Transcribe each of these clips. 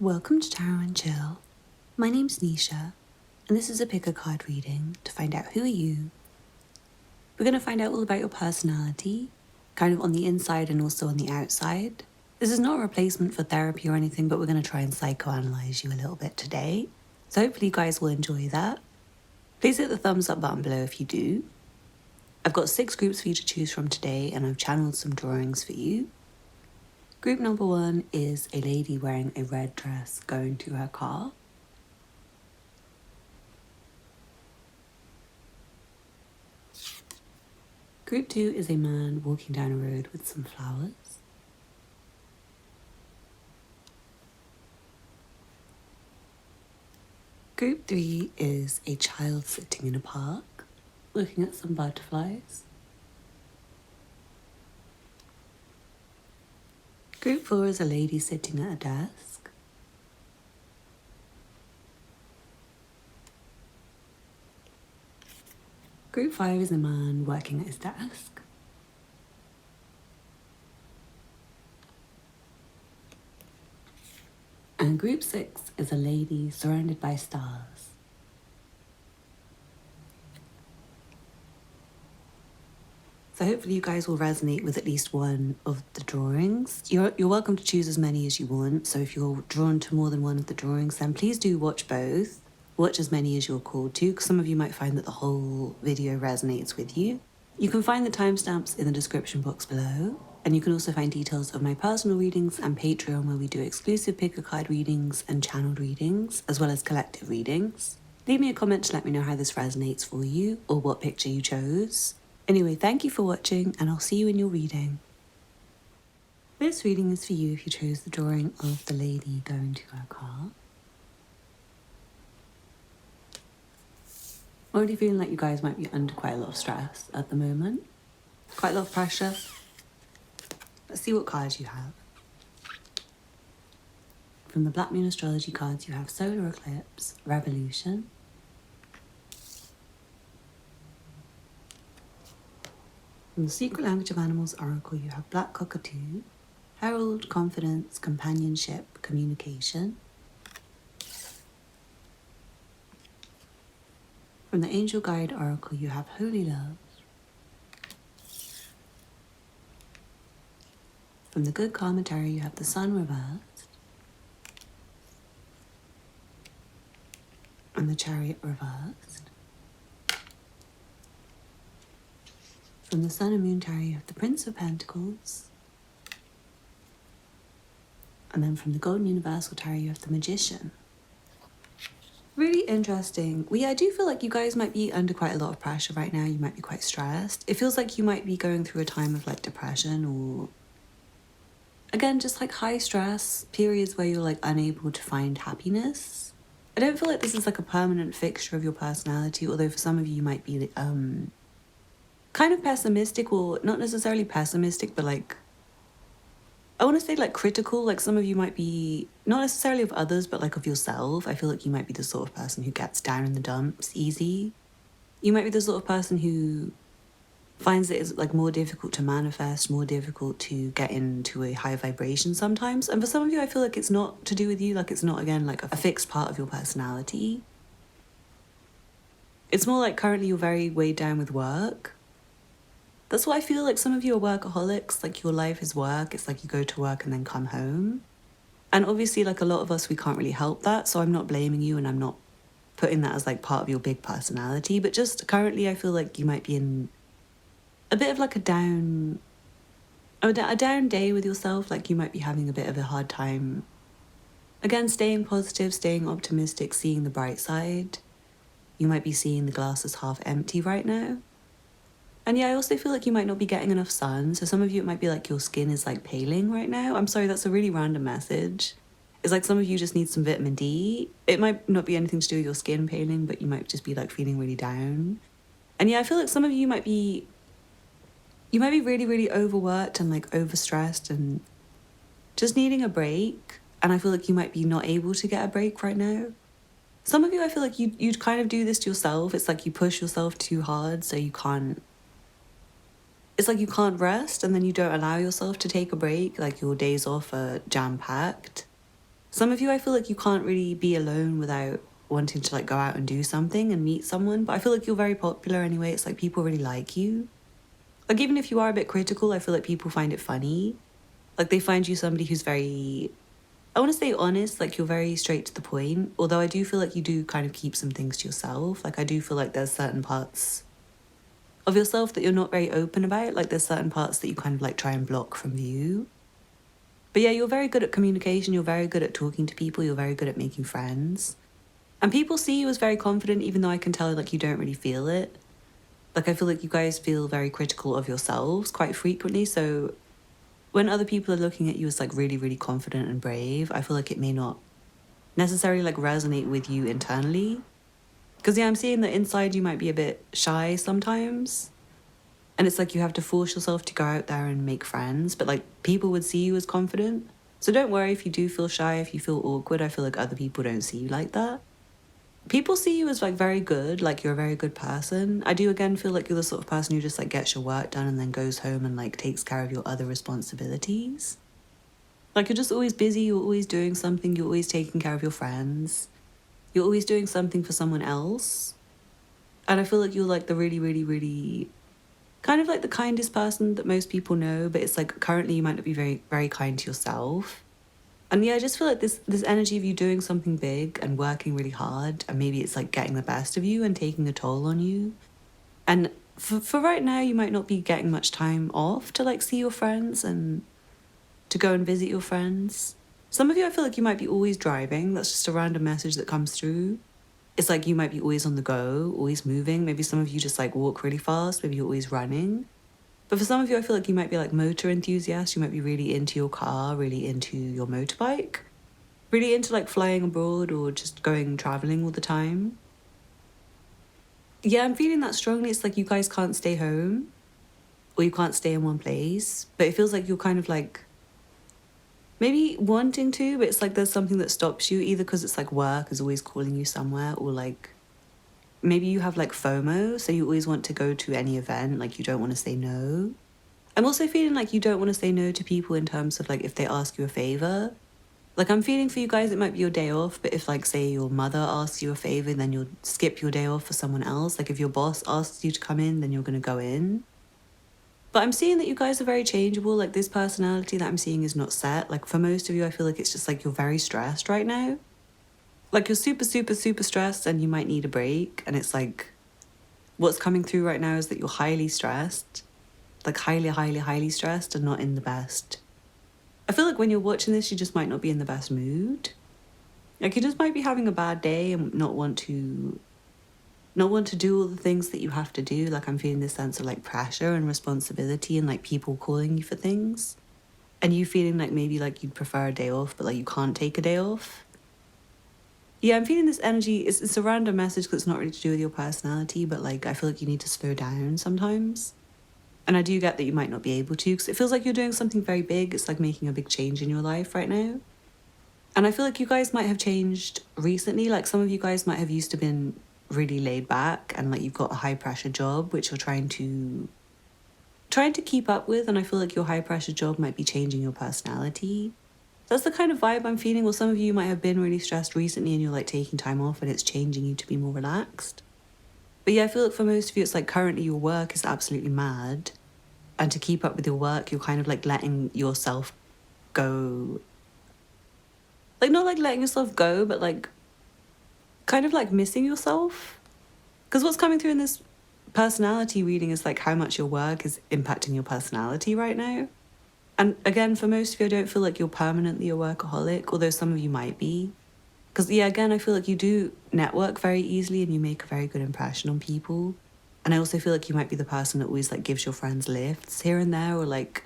Welcome to Tarot and Chill. My name's Nisha, and this is a pick a card reading to find out who are you. We're going to find out all about your personality, kind of on the inside and also on the outside. This is not a replacement for therapy or anything, but we're going to try and psychoanalyze you a little bit today. So hopefully you guys will enjoy that. Please hit the thumbs up button below if you do. I've got 6 groups for you to choose from today, and I've channeled some drawings for you. Group number 1 is a lady wearing a red dress going to her car. Group 2 is a man walking down a road with some flowers. Group 3 is a child sitting in a park, looking at some butterflies. Group 4 is a lady sitting at a desk. Group 5 is a man working at his desk. And group 6 is a lady surrounded by stars. So hopefully you guys will resonate with at least one of the drawings. You're welcome to choose as many as you want. So if you're drawn to more than one of the drawings, then please do watch both. Watch as many as you're called to, because some of you might find that the whole video resonates with you. You can find the timestamps in the description box below. And you can also find details of my personal readings and Patreon, where we do exclusive pick-a-card readings and channeled readings, as well as collective readings. Leave me a comment to let me know how this resonates for you, or what picture you chose. Anyway, thank you for watching, and I'll see you in your reading. This reading is for you if you chose the drawing of the lady going to her car. Already feeling like you guys might be under quite a lot of stress at the moment. Quite a lot of pressure. Let's see what cards you have. From the Black Moon Astrology cards, you have Solar Eclipse, Revolution. From the Secret Language of Animals Oracle, you have Black Cockatoo, Herald, Confidence, Companionship, Communication. From the Angel Guide Oracle, you have Holy Love. From the Good Karma Tarot, you have the Sun reversed. And the Chariot reversed. From the Sun and Moon Tarot, you have the Prince of Pentacles. And then from the Golden Universal Tarot, you have the Magician. Really interesting. Well, yeah, I do feel like you guys might be under quite a lot of pressure right now. You might be quite stressed. It feels like you might be going through a time of like depression, or again, just like high stress periods where you're like unable to find happiness. I don't feel like this is like a permanent fixture of your personality, although for some of you might be kind of pessimistic, or not necessarily pessimistic, but like, I want to say like critical. Like some of you might be, not necessarily of others, but like of yourself. I feel like you might be the sort of person who gets down in the dumps easy. You might be the sort of person who finds it is like more difficult to manifest, more difficult to get into a high vibration sometimes. And for some of you, I feel like it's not to do with you. Like it's not, again, like a fixed part of your personality. It's more like currently you're very weighed down with work. That's why I feel like some of you are workaholics. Like your life is work. It's like you go to work and then come home. And obviously like a lot of us, we can't really help that. So I'm not blaming you, and I'm not putting that as like part of your big personality. But just currently I feel like you might be in a bit of like a down day with yourself. Like you might be having a bit of a hard time, again, staying positive, staying optimistic, seeing the bright side. You might be seeing the glass as half empty right now. And yeah, I also feel like you might not be getting enough sun. So some of you, it might be like your skin is like paling right now. I'm sorry, that's a really random message. It's like some of you just need some vitamin D. It might not be anything to do with your skin paling, but you might just be like feeling really down. And yeah, I feel like some of you might be really, really overworked and like overstressed and just needing a break. And I feel like you might be not able to get a break right now. Some of you, I feel like you'd kind of do this to yourself. It's like you push yourself too hard, so you can't, it's like you can't rest, and then you don't allow yourself to take a break. Like your days off are jam-packed. Some of you, I feel like you can't really be alone without wanting to like go out and do something and meet someone. But I feel like you're very popular anyway. It's like people really like you. Like even if you are a bit critical, I feel like people find it funny. Like they find you somebody who's very, I want to say honest, like you're very straight to the point. Although I do feel like you do kind of keep some things to yourself. Like I do feel like there's certain parts of yourself that you're not very open about. Like there's certain parts that you kind of like try and block from view. But yeah, you're very good at communication. You're very good at talking to people. You're very good at making friends. And people see you as very confident, even though I can tell like you don't really feel it. Like I feel like you guys feel very critical of yourselves quite frequently. So when other people are looking at you as like really, really confident and brave, I feel like it may not necessarily like resonate with you internally. Because yeah, I'm seeing that inside you might be a bit shy sometimes. And it's like you have to force yourself to go out there and make friends, but like people would see you as confident. So don't worry if you do feel shy, if you feel awkward. I feel like other people don't see you like that. People see you as like very good, like you're a very good person. I do again feel like you're the sort of person who just like gets your work done and then goes home and like takes care of your other responsibilities. Like you're just always busy, you're always doing something, you're always taking care of your friends. You're always doing something for someone else. And I feel like you're like the really, really, really kind of like the kindest person that most people know, but it's like currently you might not be very, very kind to yourself. And yeah, I just feel like this energy of you doing something big and working really hard, and maybe it's like getting the best of you and taking a toll on you. And for right now, you might not be getting much time off to like see your friends and to go and visit your friends. Some of you, I feel like you might be always driving. That's just a random message that comes through. It's like you might be always on the go, always moving. Maybe some of you just like walk really fast. Maybe you're always running. But for some of you, I feel like you might be like motor enthusiasts. You might be really into your car, really into your motorbike, really into like flying abroad or just going traveling all the time. Yeah, I'm feeling that strongly. It's like you guys can't stay home or you can't stay in one place. But it feels like you're kind of like maybe wanting to, but it's like there's something that stops you, either because it's like work is always calling you somewhere, or like maybe you have like FOMO, so you always want to go to any event, like you don't want to say no. I'm also feeling like you don't want to say no to people in terms of like if they ask you a favor. Like I'm feeling for you guys, it might be your day off, but if like say your mother asks you a favor, then you'll skip your day off for someone else. Like if your boss asks you to come in, then you're going to go in. But I'm seeing that you guys are very changeable. Like this personality that I'm seeing is not set. Like for most of you, I feel like it's just like you're very stressed right now. Like you're super, super, super stressed and you might need a break. And it's like what's coming through right now is that you're highly stressed. Like highly, highly, highly stressed and not in the best. I feel like when you're watching this, you just might not be in the best mood. Like you just might be having a bad day and not want to do all the things that you have to do. Like I'm feeling this sense of like pressure and responsibility and like people calling you for things. And you feeling like maybe like you'd prefer a day off, but like you can't take a day off. Yeah, I'm feeling this energy. It's a random message because it's not really to do with your personality, but like I feel like you need to slow down sometimes. And I do get that you might not be able to because it feels like you're doing something very big. It's like making a big change in your life right now. And I feel like you guys might have changed recently. Like some of you guys might have used to been really laid back and like you've got a high pressure job which you're trying to keep up with, and I feel like your high pressure job might be changing your personality. That's the kind of vibe I'm feeling. Well, some of you might have been really stressed recently and you're like taking time off and it's changing you to be more relaxed. But yeah, I feel like for most of you it's like currently your work is absolutely mad, and to keep up with your work you're kind of like letting yourself go, like not like letting yourself go, but like kind of like missing yourself. Because what's coming through in this personality reading is like how much your work is impacting your personality right now. And again, for most of you, I don't feel like you're permanently a workaholic, although some of you might be. Because yeah, again, I feel like you do network very easily and you make a very good impression on people. And I also feel like you might be the person that always like gives your friends lifts here and there, or like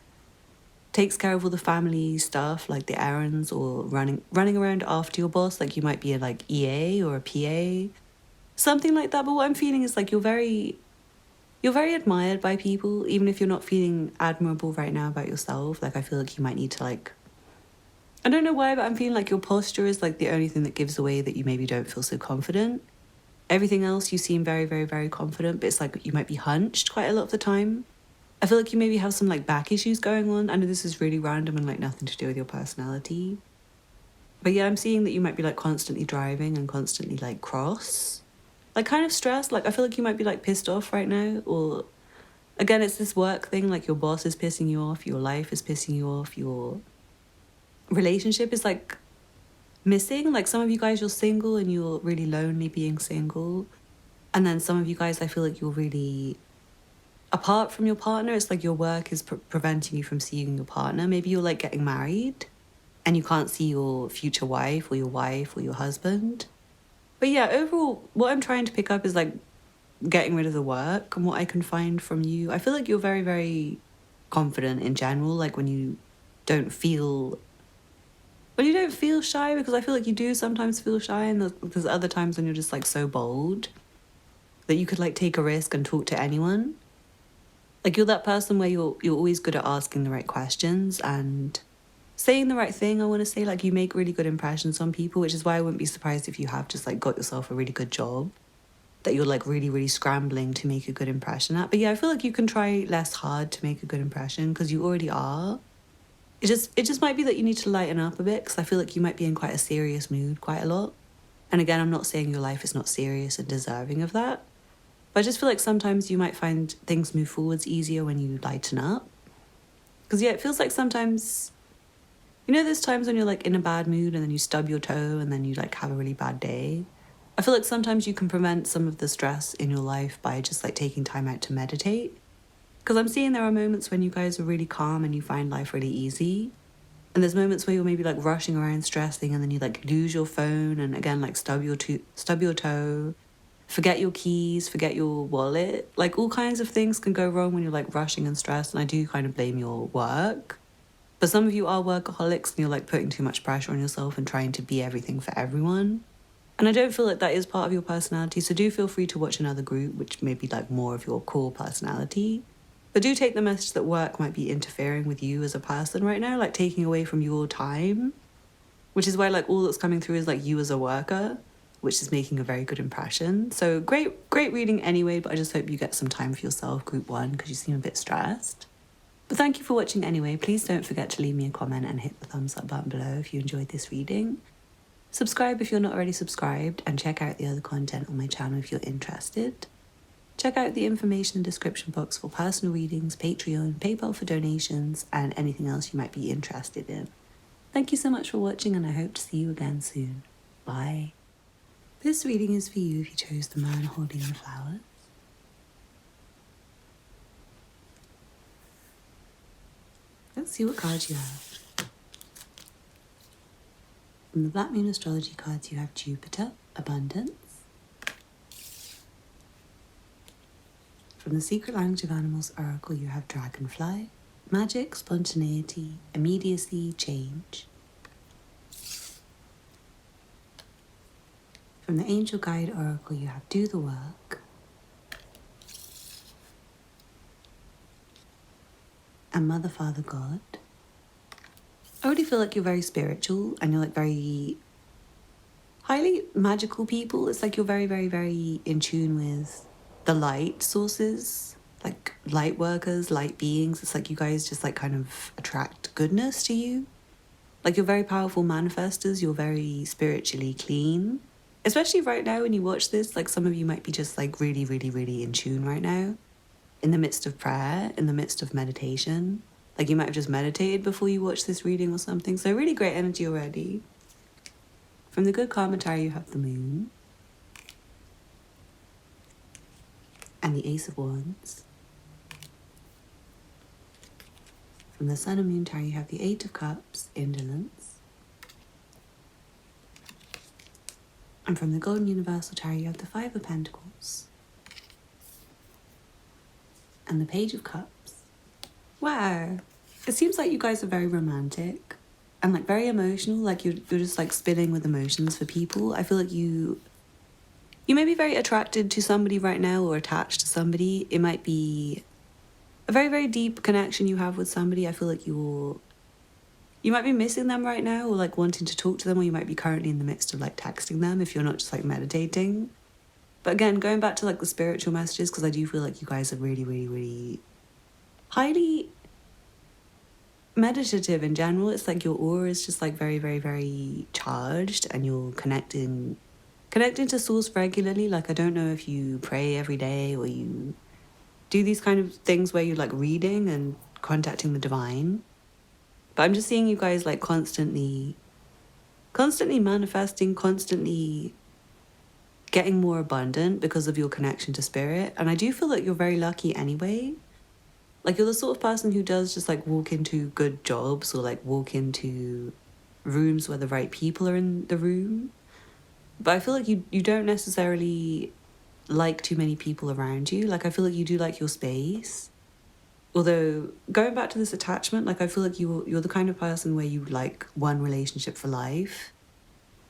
takes care of all the family stuff, like the errands, or running around after your boss. Like you might be a like EA or a PA, something like that. But what I'm feeling is like you're very admired by people, even if you're not feeling admirable right now about yourself. Like I feel like you might need to like, I don't know why, but I'm feeling like your posture is like the only thing that gives away that you maybe don't feel so confident. Everything else you seem very, very, very confident, but it's like you might be hunched quite a lot of the time. I feel like you maybe have some like back issues going on. I know this is really random and like nothing to do with your personality. But yeah, I'm seeing that you might be like constantly driving and constantly like cross. Like kind of stressed. Like I feel like you might be like pissed off right now. Or again, it's this work thing. Like your boss is pissing you off. Your life is pissing you off. Your relationship is like missing. Like some of you guys, you're single and you're really lonely being single. And then some of you guys, I feel like you're really apart from your partner. It's like your work is preventing you from seeing your partner. Maybe you're like getting married and you can't see your future wife or your husband. But yeah, overall, what I'm trying to pick up is like getting rid of the work and what I can find from you. I feel like you're very, very confident in general. Like when you don't feel shy, because I feel like you do sometimes feel shy, and there's other times when you're just like so bold that you could like take a risk and talk to anyone. Like you're that person where you're always good at asking the right questions and saying the right thing. I want to say like you make really good impressions on people, which is why I wouldn't be surprised if you have just like got yourself a really good job that you're like really, really scrambling to make a good impression at. But yeah, I feel like you can try less hard to make a good impression because you already are. It just might be that you need to lighten up a bit because I feel like you might be in quite a serious mood quite a lot. And again, I'm not saying your life is not serious and deserving of that. But I just feel like sometimes you might find things move forwards easier when you lighten up. Because yeah, it feels like sometimes, you know, there's times when you're like in a bad mood and then you stub your toe and then you like have a really bad day. I feel like sometimes you can prevent some of the stress in your life by just like taking time out to meditate. Because I'm seeing there are moments when you guys are really calm and you find life really easy. And there's moments where you're maybe like rushing around stressing and then you like lose your phone and again like stub your toe, forget your keys, forget your wallet. Like all kinds of things can go wrong when you're like rushing and stressed. And I do kind of blame your work. But some of you are workaholics and you're like putting too much pressure on yourself and trying to be everything for everyone. And I don't feel like that is part of your personality. So do feel free to watch another group, which may be like more of your core personality. But do take the message that work might be interfering with you as a person right now, like taking away from your time, which is why like all that's coming through is like you as a worker, which is making a very good impression. So great reading anyway, but I just hope you get some time for yourself, group one, because you seem a bit stressed. But thank you for watching anyway. Please don't forget to leave me a comment and hit the thumbs up button below if you enjoyed this reading. Subscribe if you're not already subscribed, and check out the other content on my channel if you're interested. Check out the information and description box for personal readings, Patreon, PayPal for donations, and anything else you might be interested in. Thank you so much for watching, and I hope to see you again soon. Bye. This reading is for you if you chose the man holding the flowers. Let's see what cards you have. From the Black Moon Astrology cards, you have Jupiter, Abundance. From the Secret Language of Animals Oracle, you have Dragonfly, Magic, Spontaneity, Immediacy, Change. From the Angel Guide Oracle, you have Do the Work, and Mother, Father, God. I already feel like you're very spiritual and you're like very highly magical people. It's like you're very, very, very in tune with the light sources, like light workers, light beings. It's like you guys just like kind of attract goodness to you. Like you're very powerful manifestors. You're very spiritually clean. Especially right now when you watch this, like some of you might be just like really, really, really in tune right now. In the midst of prayer, in the midst of meditation. Like you might have just meditated before you watch this reading or something. So really great energy already. From the Good Karma Tarot, you have the Moon. And the Ace of Wands. From the Sun and Moon Tarot, you have the Eight of Cups, Indolence. And from the Golden Universal Tarot, you have the Five of Pentacles. And the Page of Cups. Wow. It seems like you guys are very romantic and like very emotional. Like you're just like spinning with emotions for people. I feel like you may be very attracted to somebody right now or attached to somebody. It might be a very, very deep connection you have with somebody. I feel like you might be missing them right now or like wanting to talk to them, or you might be currently in the midst of like texting them if you're not just like meditating. But again, going back to like the spiritual messages, because I do feel like you guys are really, really, really highly meditative in general. It's like your aura is just like very, very, very charged, and you're connecting to source regularly. Like, I don't know if you pray every day or you do these kind of things where you're like reading and contacting the divine. But I'm just seeing you guys like constantly manifesting, constantly getting more abundant because of your connection to spirit. And I do feel like you're very lucky anyway. Like, you're the sort of person who does just like walk into good jobs or like walk into rooms where the right people are in the room. But I feel like you don't necessarily like too many people around you. Like, I feel like you do like your space. Although, going back to this attachment, like, I feel like you're the kind of person where you like one relationship for life.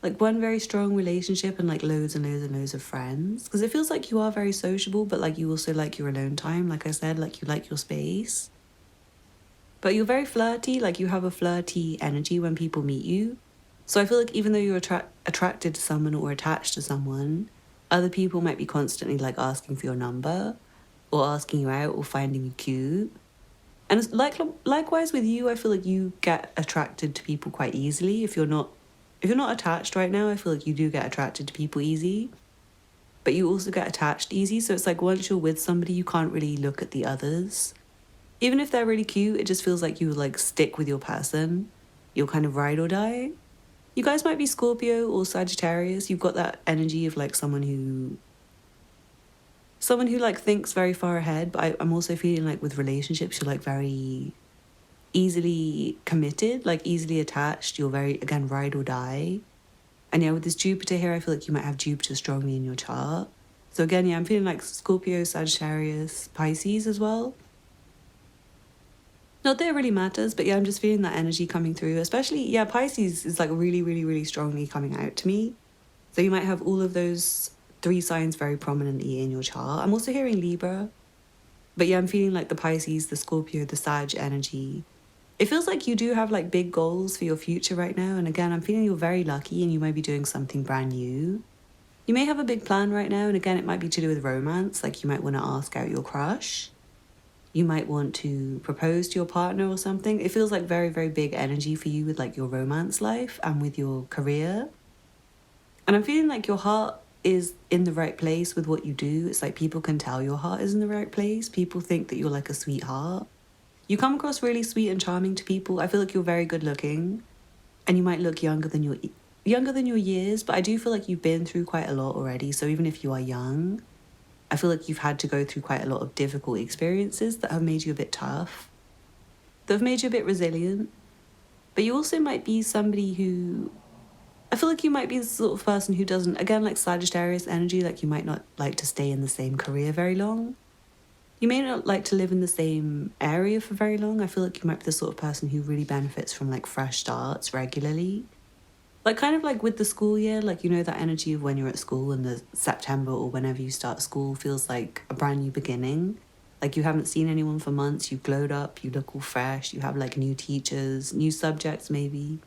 Like, one very strong relationship and like loads and loads and loads of friends. Because it feels like you are very sociable, but like you also like your alone time. Like I said, like you like your space. But you're very flirty. Like, you have a flirty energy when people meet you. So I feel like even though you're attracted to someone or attached to someone, other people might be constantly like asking for your number or asking you out or finding you cute. And it's like, likewise with you, I feel like you get attracted to people quite easily. If you're not attached right now, I feel like you do get attracted to people easy. But you also get attached easy. So it's like once you're with somebody, you can't really look at the others. Even if they're really cute, it just feels like you like stick with your person. You'll kind of ride or die. You guys might be Scorpio or Sagittarius. You've got that energy of like someone who like thinks very far ahead. But I'm also feeling like with relationships, you're like very easily committed, like easily attached. You're very, again, ride or die. And yeah, with this Jupiter here, I feel like you might have Jupiter strongly in your chart. So again, yeah, I'm feeling like Scorpio, Sagittarius, Pisces as well. Not that it really matters, but yeah, I'm just feeling that energy coming through. Especially, yeah, Pisces is like really, really, really strongly coming out to me. So you might have all of those 3 signs very prominently in your chart. I'm also hearing Libra. But yeah, I'm feeling like the Pisces, the Scorpio, the Sag energy. It feels like you do have like big goals for your future right now. And again, I'm feeling you're very lucky and you might be doing something brand new. You may have a big plan right now. And again, it might be to do with romance. Like, you might want to ask out your crush. You might want to propose to your partner or something. It feels like very, very big energy for you with like your romance life and with your career. And I'm feeling like your heart is in the right place with what you do. It's like people can tell your heart is in the right place. People think that you're like a sweetheart. You come across really sweet and charming to people. I feel like you're very good looking, and you might look younger than your years, but I do feel like you've been through quite a lot already. So even if you are young, I feel like you've had to go through quite a lot of difficult experiences that have made you a bit tough, that have made you a bit resilient. But you also might be somebody who, I feel like you might be the sort of person who doesn't, again, like Sagittarius energy, like you might not like to stay in the same career very long. You may not like to live in the same area for very long. I feel like you might be the sort of person who really benefits from like fresh starts regularly. Like, kind of like with the school year, like, you know, that energy of when you're at school and the September or whenever you start school feels like a brand new beginning. Like, you haven't seen anyone for months, you've glowed up, you look all fresh, you have like new teachers, new subjects maybe.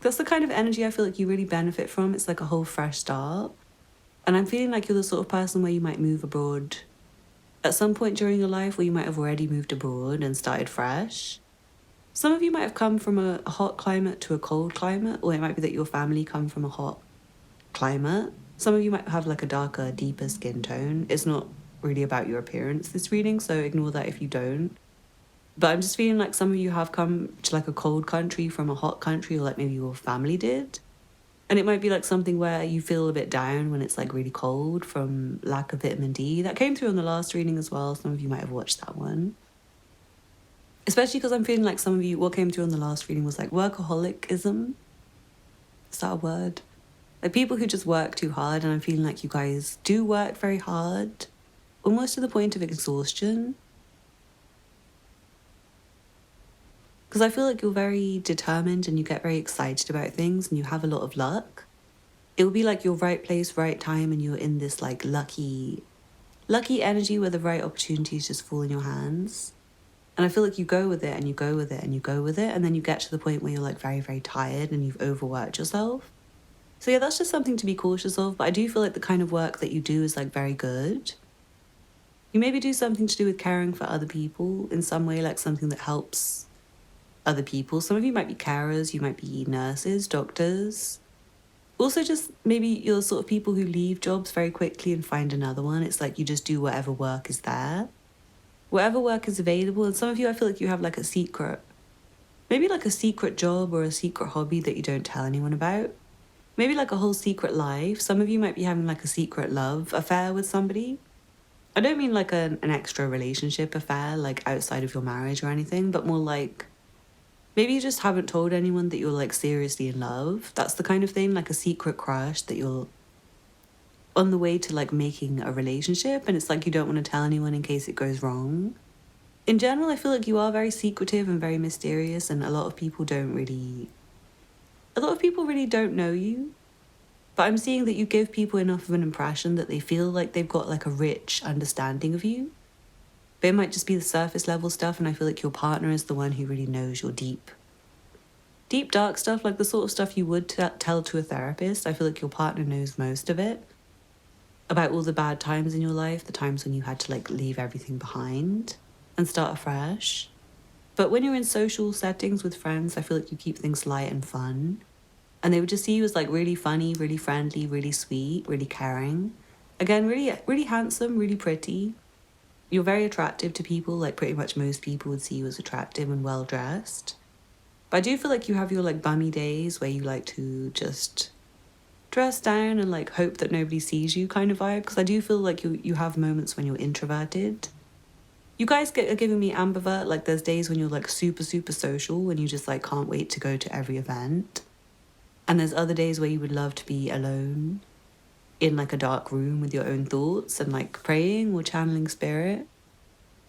That's the kind of energy I feel like you really benefit from. It's like a whole fresh start. And I'm feeling like you're the sort of person where you might move abroad at some point during your life, where you might have already moved abroad and started fresh. Some of you might have come from a hot climate to a cold climate, or it might be that your family come from a hot climate. Some of you might have like a darker, deeper skin tone. It's not really about your appearance, this reading, so ignore that if you don't. But I'm just feeling like some of you have come to like a cold country from a hot country, or like maybe your family did. And it might be like something where you feel a bit down when it's like really cold from lack of vitamin D. That came through on the last reading as well. Some of you might have watched that one. Especially because I'm feeling like some of you, what came through on the last reading was like workaholicism. Is that a word? Like people who just work too hard, and I'm feeling like you guys do work very hard, almost to the point of exhaustion. Because I feel like you're very determined and you get very excited about things and you have a lot of luck. It will be like your right place, right time, and you're in this like lucky energy where the right opportunities just fall in your hands. And I feel like you go with it and you go with it and you go with it, and then you get to the point where you're like very, very tired and you've overworked yourself. So yeah, that's just something to be cautious of. But I do feel like the kind of work that you do is like very good. You maybe do something to do with caring for other people in some way, like something that helps other people. Some of you might be carers, you might be nurses, doctors. Also, just maybe you're the sort of people who leave jobs very quickly and find another one. It's like you just do whatever work is there, whatever work is available. And some of you, I feel like you have like a secret, maybe like a secret job or a secret hobby that you don't tell anyone about. Maybe like a whole secret life. Some of you might be having like a secret love affair with somebody. I don't mean like an extra relationship affair, like outside of your marriage or anything, but more like maybe you just haven't told anyone that you're like seriously in love. That's the kind of thing, like a secret crush that you're on the way to like making a relationship, and it's like you don't want to tell anyone in case it goes wrong. In general, I feel like you are very secretive and very mysterious, and a lot of people really don't know you. But I'm seeing that you give people enough of an impression that they feel like they've got like a rich understanding of you. But it might just be the surface level stuff, and I feel like your partner is the one who really knows your deep, dark stuff, like the sort of stuff you would tell to a therapist. I feel like your partner knows most of it, about all the bad times in your life, the times when you had to like leave everything behind and start afresh. But when you're in social settings with friends, I feel like you keep things light and fun. And they would just see you as like really funny, really friendly, really sweet, really caring. Again, really handsome, really pretty. You're very attractive to people, like pretty much most people would see you as attractive and well dressed. But I do feel like you have your like bummy days where you like to just dress down and like hope that nobody sees you kind of vibe. Because I do feel like you have moments when you're introverted. You guys are giving me ambivert, like there's days when you're like super, super social and you just like can't wait to go to every event. And there's other days where you would love to be alone in like a dark room with your own thoughts and like praying or channeling spirit.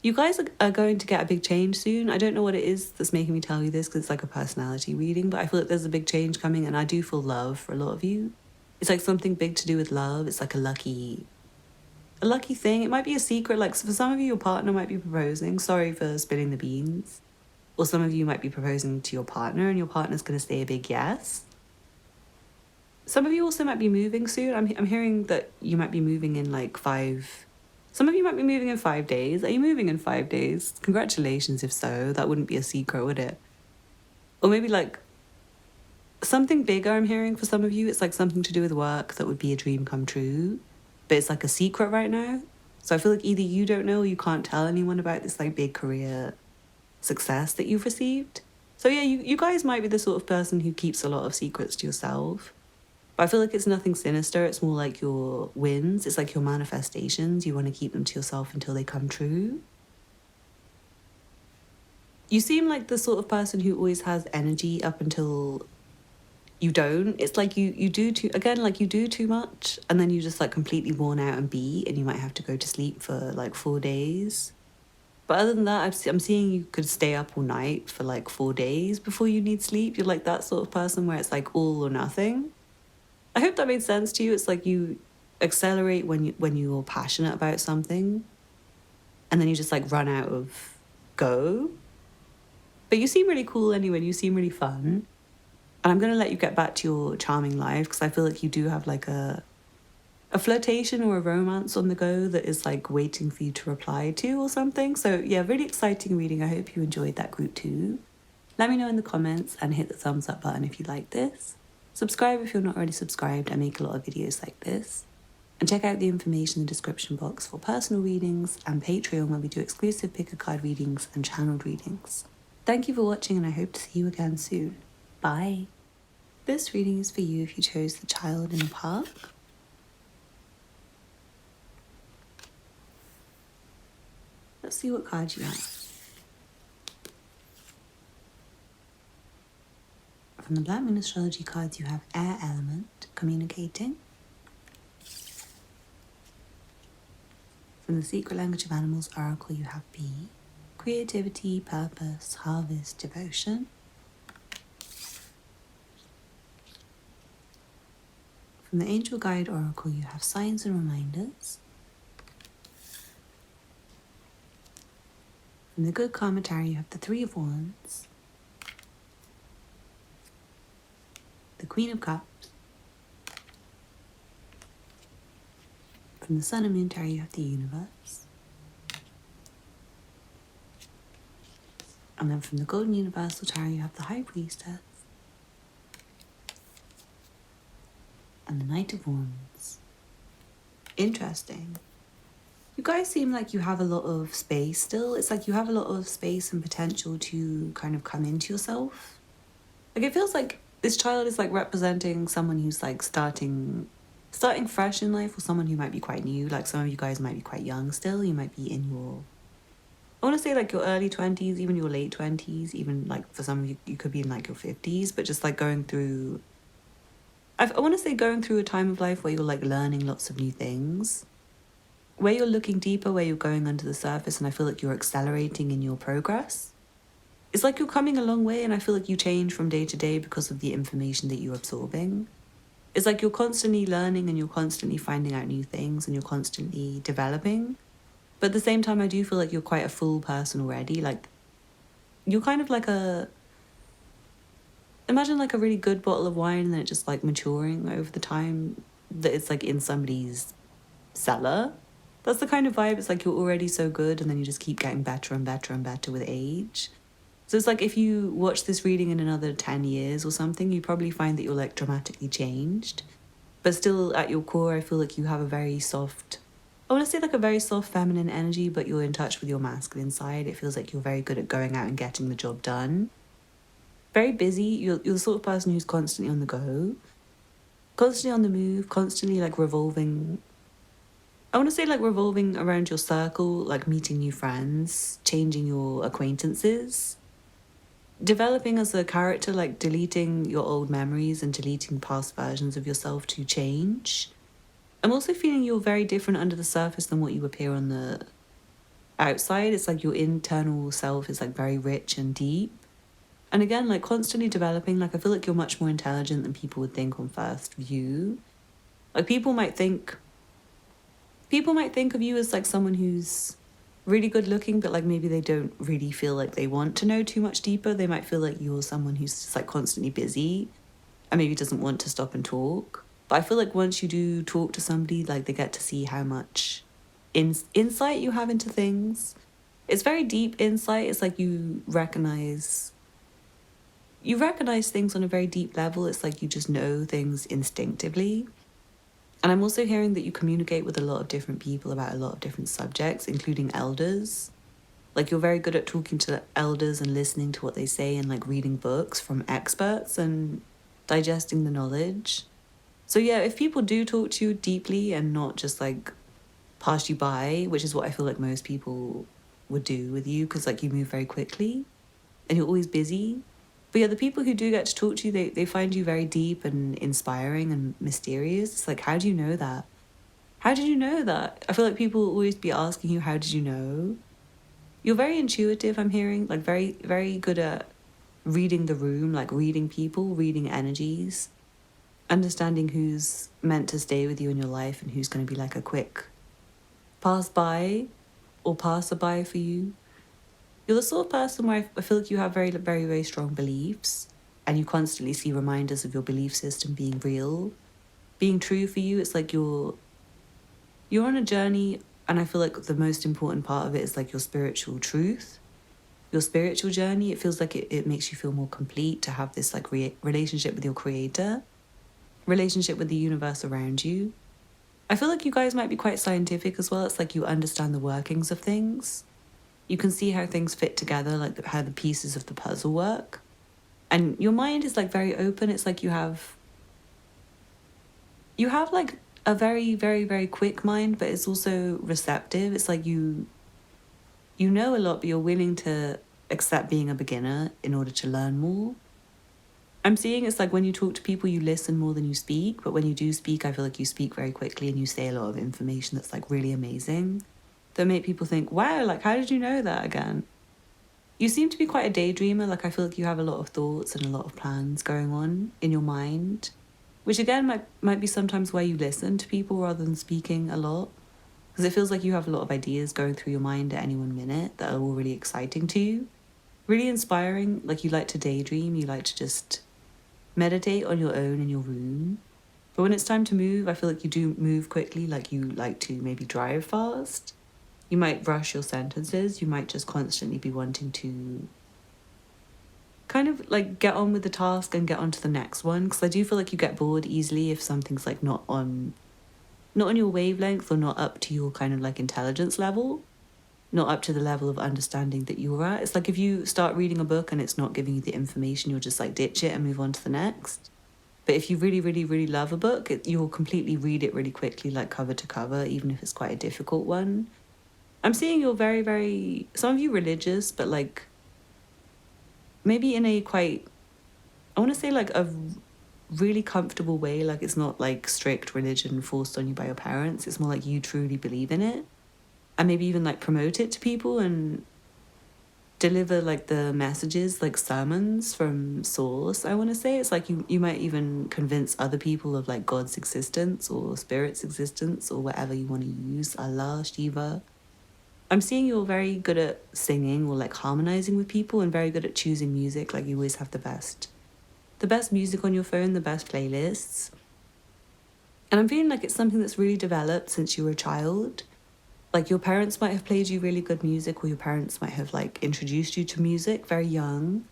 You guys are going to get a big change soon. I don't know what it is that's making me tell you this because it's like a personality reading, but I feel like there's a big change coming, and I do feel love for a lot of you. It's like something big to do with love. It's like a lucky thing. It might be a secret. Like for some of you, your partner might be proposing. Sorry for spilling the beans. Or some of you might be proposing to your partner and your partner's going to say a big yes. Some of you also might be moving soon. I'm hearing that you might be moving in like 5... Some of you might be moving in 5 days. Are you moving in 5 days? Congratulations if so. That wouldn't be a secret, would it? Or maybe like something bigger I'm hearing for some of you. It's like something to do with work that would be a dream come true. But it's like a secret right now. So I feel like either you don't know or you can't tell anyone about this like big career success that you've received. So yeah, you guys might be the sort of person who keeps a lot of secrets to yourself. But I feel like it's nothing sinister. It's more like your wins. It's like your manifestations. You want to keep them to yourself until they come true. You seem like the sort of person who always has energy up until you don't. It's like you do too much, and then you're just like completely worn out and beat, and you might have to go to sleep for like 4 days. But other than that, I'm seeing you could stay up all night for like 4 days before you need sleep. You're like that sort of person where it's like all or nothing. I hope that made sense to you. It's like you accelerate when you're passionate about something, and then you just like run out of go. But you seem really cool anyway. You seem really fun. And I'm going to let you get back to your charming life because I feel like you do have like a flirtation or a romance on the go that is like waiting for you to reply to or something. So yeah, really exciting reading. I hope you enjoyed that group too. Let me know in the comments and hit the thumbs up button if you like this. Subscribe if you're not already subscribed. I make a lot of videos like this. And check out the information in the description box for personal readings and Patreon where we do exclusive pick a card readings and channeled readings. Thank you for watching and I hope to see you again soon. Bye. This reading is for you if you chose the child in the park. Let's see what cards you have. From the Black Moon Astrology cards, you have Air Element, Communicating. From the Secret Language of Animals Oracle, you have Bee, Creativity, Purpose, Harvest, Devotion. From the Angel Guide Oracle, you have Signs and Reminders. From the Good Karma Tarot, you have the Three of Wands, the Queen of Cups. From the Sun and Moon Tarot, you have the Universe. And then from the Golden Universal Tarot, you have the High Priestess and the Knight of Wands. Interesting. You guys seem like you have a lot of space still. It's like you have a lot of space and potential to kind of come into yourself. Like it feels like this child is like representing someone who's like starting fresh in life, or someone who might be quite new. Like some of you guys might be quite young still. You might be in your, I want to say like your early 20s, even your late 20s, even like for some of you, you could be in like your 50s, but just like going through, I want to say going through a time of life where you're like learning lots of new things, where you're looking deeper, where you're going under the surface, and I feel like you're accelerating in your progress. It's like you're coming a long way, and I feel like you change from day to day because of the information that you're absorbing. It's like you're constantly learning and you're constantly finding out new things and you're constantly developing. But at the same time, I do feel like you're quite a full person already. Like, you're kind of like imagine like a really good bottle of wine and then it just like maturing over the time that it's like in somebody's cellar. That's the kind of vibe. It's like you're already so good and then you just keep getting better and better and better with age. So it's like if you watch this reading in another 10 years or something, you probably find that you're like dramatically changed. But still at your core, I feel like you have a very soft, I want to say like a very soft feminine energy, but you're in touch with your masculine side. It feels like you're very good at going out and getting the job done. Very busy. You're the sort of person who's constantly on the go, constantly on the move, constantly like revolving. I want to say like revolving around your circle, like meeting new friends, changing your acquaintances, developing as a character, like deleting your old memories and deleting past versions of yourself to change. I'm also feeling you're very different under the surface than what you appear on the outside. It's like your internal self is like very rich and deep. And again, like constantly developing. Like I feel like you're much more intelligent than people would think on first view. Like people might think of you as like someone who's really good looking, but like maybe they don't really feel like they want to know too much deeper. They might feel like you're someone who's just like constantly busy and maybe doesn't want to stop and talk. But I feel like once you do talk to somebody, like they get to see how much insight you have into things. It's very deep insight. It's like you recognize things on a very deep level. It's like you just know things instinctively. And I'm also hearing that you communicate with a lot of different people about a lot of different subjects, including elders. Like you're very good at talking to elders and listening to what they say and like reading books from experts and digesting the knowledge. So yeah, if people do talk to you deeply and not just like pass you by, which is what I feel like most people would do with you, because like you move very quickly and you're always busy. But yeah, the people who do get to talk to you, they find you very deep and inspiring and mysterious. It's like, how do you know that? How did you know that? I feel like people will always be asking you, how did you know? You're very intuitive, I'm hearing, like very, very good at reading the room, like reading people, reading energies, understanding who's meant to stay with you in your life and who's going to be like a quick pass by or passerby for you. You're the sort of person where I feel like you have very, very, very strong beliefs and you constantly see reminders of your belief system being real, being true for you. It's like you're on a journey, and I feel like the most important part of it is like your spiritual truth, your spiritual journey. It feels like it makes you feel more complete to have this like relationship with your creator, relationship with the universe around you. I feel like you guys might be quite scientific as well. It's like you understand the workings of things. You can see how things fit together, like how the pieces of the puzzle work. And your mind is like very open. It's like you have like a very, very, very quick mind, but it's also receptive. It's like you know a lot, but you're willing to accept being a beginner in order to learn more. I'm seeing it's like when you talk to people, you listen more than you speak. But when you do speak, I feel like you speak very quickly and you say a lot of information that's like really amazing. That make people think, wow, like, how did you know that again? You seem to be quite a daydreamer. Like, I feel like you have a lot of thoughts and a lot of plans going on in your mind, which again might be sometimes where you listen to people rather than speaking a lot. Because it feels like you have a lot of ideas going through your mind at any one minute that are all really exciting to you. Really inspiring. Like, you like to daydream. You like to just meditate on your own in your room. But when it's time to move, I feel like you do move quickly. Like, you like to maybe drive fast. You might rush your sentences. You might just constantly be wanting to kind of like get on with the task and get on to the next one, because I do feel like you get bored easily if something's like not on your wavelength or not up to your kind of like intelligence level, not up to the level of understanding that you're at. It's like if you start reading a book and it's not giving you the information, you'll just like ditch it and move on to the next. But if you really, really, really love a book, you'll completely read it really quickly, like cover to cover, even if it's quite a difficult one. I'm seeing you're very, very, some of you religious, but like maybe in a quite, I want to say like a really comfortable way. Like it's not like strict religion forced on you by your parents. It's more like you truly believe in it, and maybe even like promote it to people and deliver like the messages like sermons from source. I want to say it's like you might even convince other people of like God's existence or spirit's existence or whatever you want to use, Allah, Shiva. I'm seeing you're very good at singing or like harmonizing with people, and very good at choosing music. Like you always have the best music on your phone, the best playlists. And I'm feeling like it's something that's really developed since you were a child. Like your parents might have played you really good music, or your parents might have like introduced you to music very young.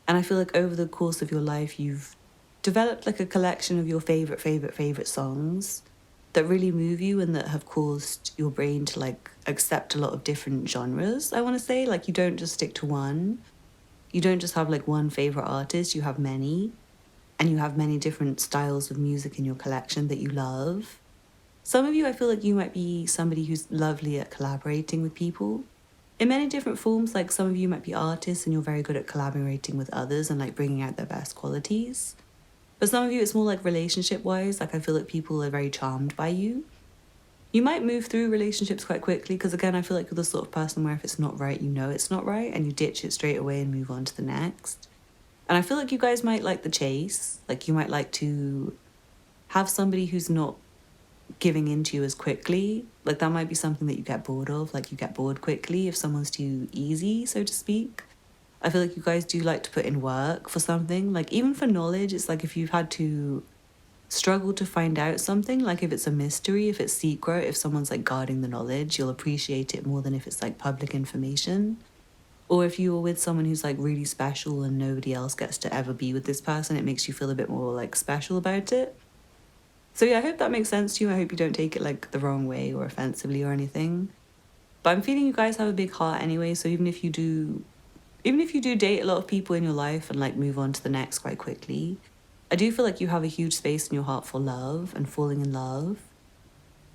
And I feel like over the course of your life, you've developed like a collection of your favorite songs that really move you and that have caused your brain to like accept a lot of different genres. I want to say, like, you don't just stick to one. You don't just have like one favorite artist, you have many. And you have many different styles of music in your collection that you love. Some of you, I feel like you might be somebody who's lovely at collaborating with people in many different forms. Like some of you might be artists and you're very good at collaborating with others and like bringing out their best qualities. But some of you, it's more like relationship wise. Like I feel like people are very charmed by you. You might move through relationships quite quickly, because again, I feel like you're the sort of person where if it's not right, you know it's not right, and you ditch it straight away and move on to the next. And I feel like you guys might like the chase. Like you might like to have somebody who's not giving into you as quickly. Like that might be something that you get bored of. Like you get bored quickly if someone's too easy, so to speak. I feel like you guys do like to put in work for something. Like even for knowledge, it's like if you've had to struggle to find out something, like if it's a mystery, if it's secret, if someone's like guarding the knowledge, you'll appreciate it more than if it's like public information. Or if you're with someone who's like really special and nobody else gets to ever be with this person, it makes you feel a bit more like special about it. So yeah, I hope that makes sense to you. I hope you don't take it like the wrong way or offensively or anything. But I'm feeling you guys have a big heart anyway, so even if you do date a lot of people in your life and like move on to the next quite quickly, I do feel like you have a huge space in your heart for love and falling in love.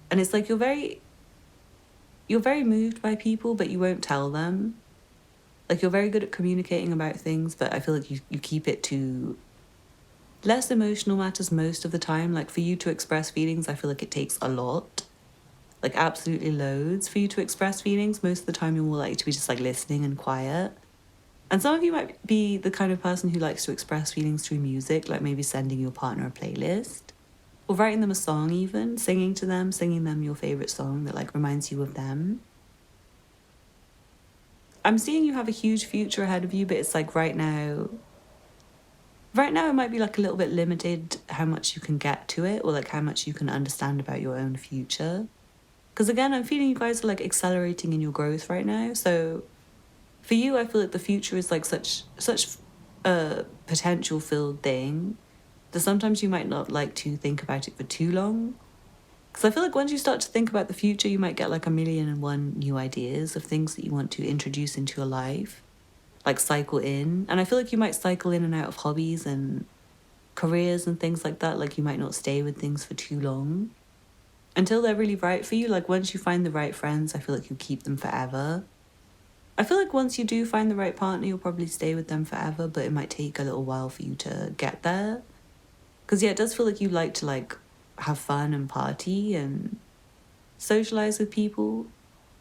And it's like you're very moved by people, but you won't tell them. Like you're very good at communicating about things, but I feel like you keep it to less emotional matters most of the time. Like for you to express feelings, I feel like it takes a lot. Like absolutely loads for you to express feelings. Most of the time you're more likely to be just like listening and quiet. And some of you might be the kind of person who likes to express feelings through music, like maybe sending your partner a playlist or writing them a song, even singing them your favorite song that like reminds you of them. I'm seeing you have a huge future ahead of you, but it's like right now it might be like a little bit limited how much you can get to it, or like how much you can understand about your own future. Because again, I'm feeling you guys are like accelerating in your growth right now. So for you, I feel like the future is like such a potential filled thing that sometimes you might not like to think about it for too long. Because I feel like once you start to think about the future, you might get like 1,000,001 new ideas of things that you want to introduce into your life, like cycle in. And I feel like you might cycle in and out of hobbies and careers and things like that. Like you might not stay with things for too long until they're really right for you. Like once you find the right friends, I feel like you'll keep them forever. I feel like once you do find the right partner, you'll probably stay with them forever, but it might take a little while for you to get there. Because yeah, it does feel like you like to like have fun and party and socialize with people.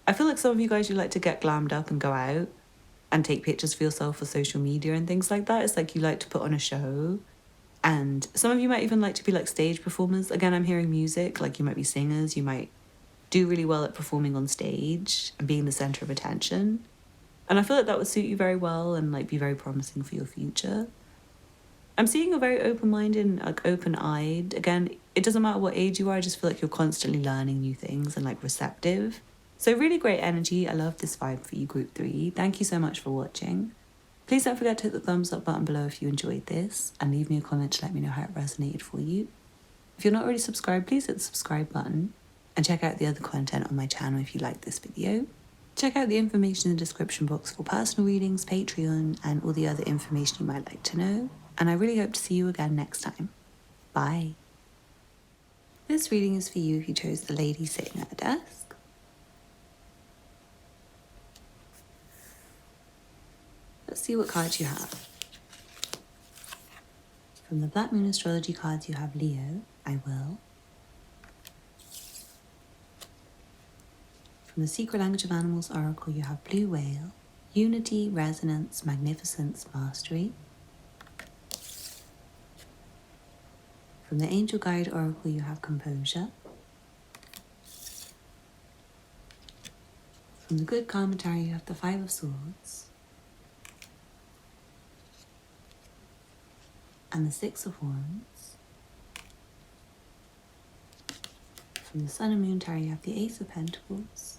I feel like some of you guys, you like to get glammed up and go out and take pictures for yourself for social media and things like that. It's like you like to put on a show. And some of you might even like to be like stage performers. Again, I'm hearing music, like you might be singers, you might do really well at performing on stage and being the center of attention. And I feel like that would suit you very well and like be very promising for your future. I'm seeing you're very open-minded and like open-eyed. Again, it doesn't matter what age you are, I just feel like you're constantly learning new things and like receptive. So really great energy. I love this vibe for you, Group 3. Thank you so much for watching. Please don't forget to hit the thumbs up button below if you enjoyed this, and leave me a comment to let me know how it resonated for you. If you're not already subscribed, please hit the subscribe button and check out the other content on my channel if you like this video. Check out the information in the description box for personal readings, Patreon, and all the other information you might like to know. And I really hope to see you again next time. Bye. This reading is for you if you chose the lady sitting at a desk. Let's see what cards you have. From the Black Moon Astrology cards you have Leo, I Will. From the Secret Language of Animals Oracle you have Blue Whale, Unity, Resonance, Magnificence, Mastery. From the Angel Guide Oracle you have Composure. From the Good Karma Tarot you have the Five of Swords. And the Six of Wands. From the Sun and Moon Tarot you have the Ace of Pentacles.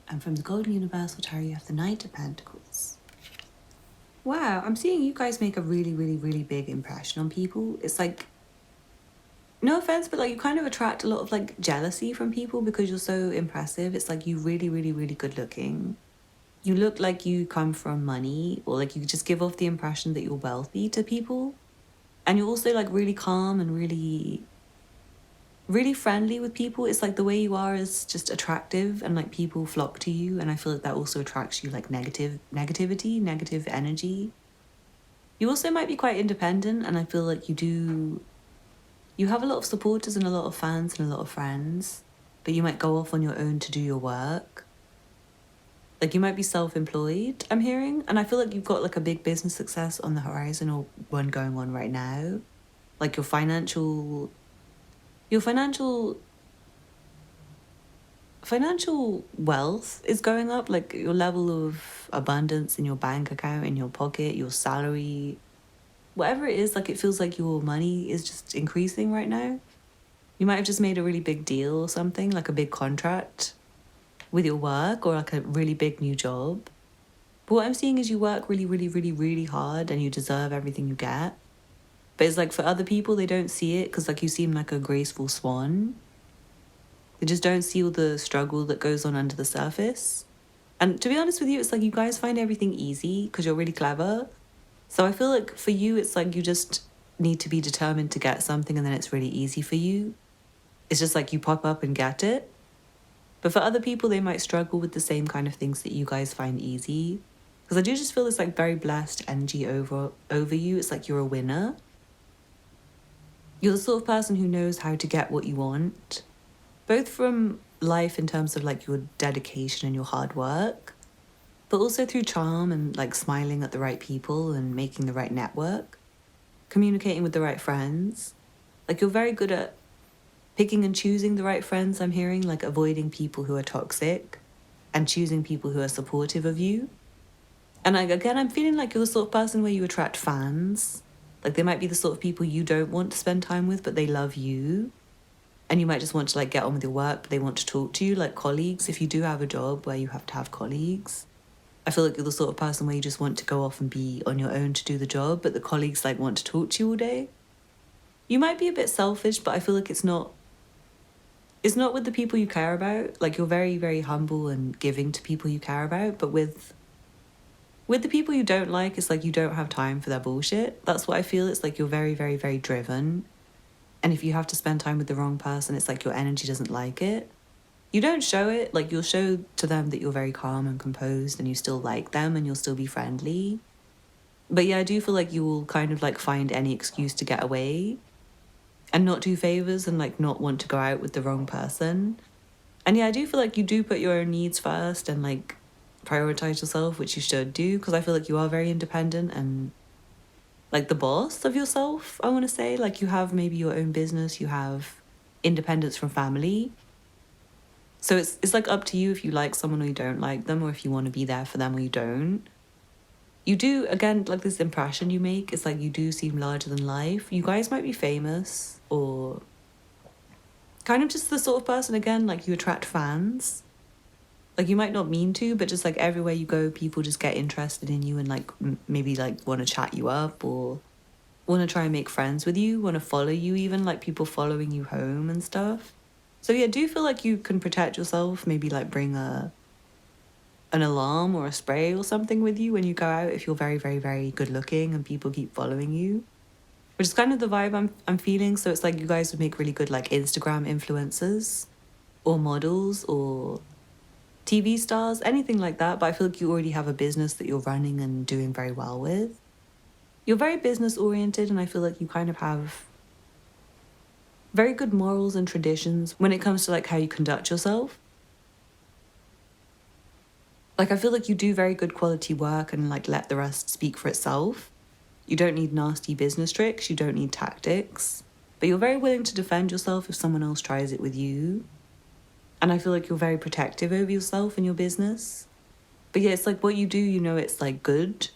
And from the Golden Universal Tarot you have the Knight of Pentacles. Wow, I'm seeing you guys make a really big impression on people. It's like, no offense, but like you kind of attract a lot of like jealousy from people because you're so impressive. It's like you really good looking. You look like you come from money, or like you just give off the impression that you're wealthy to people. And you're also like really calm and really friendly with people. It's like the way you are is just attractive, and like people flock to you. And I feel like that also attracts you like negativity, negative energy. You also might be quite independent, and I feel like you have a lot of supporters and a lot of fans and a lot of friends, but you might go off on your own to do your work. Like you might be self-employed, I'm hearing, and I feel like you've got like a big business success on the horizon, or one going on right now. Like your financial wealth is going up, like your level of abundance in your bank account, in your pocket, your salary, whatever it is, like it feels like your money is just increasing right now. You might have just made a really big deal or something, like a big contract with your work, or like a really big new job. But what I'm seeing is you work really hard, and you deserve everything you get. But it's like for other people, they don't see it because like you seem like a graceful swan. They just don't see all the struggle that goes on under the surface. And to be honest with you, it's like you guys find everything easy because you're really clever. So I feel like for you, it's like you just need to be determined to get something, and then it's really easy for you. It's just like you pop up and get it. But for other people, they might struggle with the same kind of things that you guys find easy. Because I do just feel this like very blessed energy over you. It's like you're a winner. You're the sort of person who knows how to get what you want, both from life in terms of like your dedication and your hard work, but also through charm and like smiling at the right people and making the right network, communicating with the right friends. Like you're very good at picking and choosing the right friends, I'm hearing, like avoiding people who are toxic and choosing people who are supportive of you. And like, again, I'm feeling like you're the sort of person where you attract fans. Like they might be the sort of people you don't want to spend time with, but they love you. And you might just want to like get on with your work, but they want to talk to you, like colleagues. If you do have a job where you have to have colleagues, I feel like you're the sort of person where you just want to go off and be on your own to do the job, but the colleagues like want to talk to you all day. You might be a bit selfish, but I feel like it's not with the people you care about. Like you're very humble and giving to people you care about, but with the people you don't like, it's like you don't have time for their bullshit. That's what I feel. It's like you're very driven. And if you have to spend time with the wrong person, it's like your energy doesn't like it. You don't show it. Like you'll show to them that you're very calm and composed and you still like them and you'll still be friendly. But yeah, I do feel like you will kind of like find any excuse to get away and not do favors and like not want to go out with the wrong person. And yeah, I do feel like you do put your own needs first and like prioritize yourself, which you should do, because I feel like you are very independent and like the boss of yourself, I want to say. Like you have maybe your own business, you have independence from family. So it's like up to you if you like someone or you don't like them, or if you want to be there for them or you don't. You do, again, like this impression you make, it's like you do seem larger than life. You guys might be famous or kind of just the sort of person, again, like you attract fans. Like you might not mean to, but just like everywhere you go, people just get interested in you and like maybe like want to chat you up or want to try and make friends with you, want to follow you even, like people following you home and stuff. So yeah, do you feel like you can protect yourself? Maybe like bring an alarm or a spray or something with you when you go out if you're very, very, very good looking and people keep following you. Which is kind of the vibe I'm feeling. So it's like you guys would make really good like Instagram influencers or models or TV stars, anything like that. But I feel like you already have a business that you're running and doing very well with. You're very business oriented, and I feel like you kind of have very good morals and traditions when it comes to like how you conduct yourself. Like I feel like you do very good quality work and like let the rest speak for itself. You don't need nasty business tricks, you don't need tactics, but you're very willing to defend yourself if someone else tries it with you. And I feel like you're very protective over yourself and your business. But yeah, it's like what you do, you know, it's like good.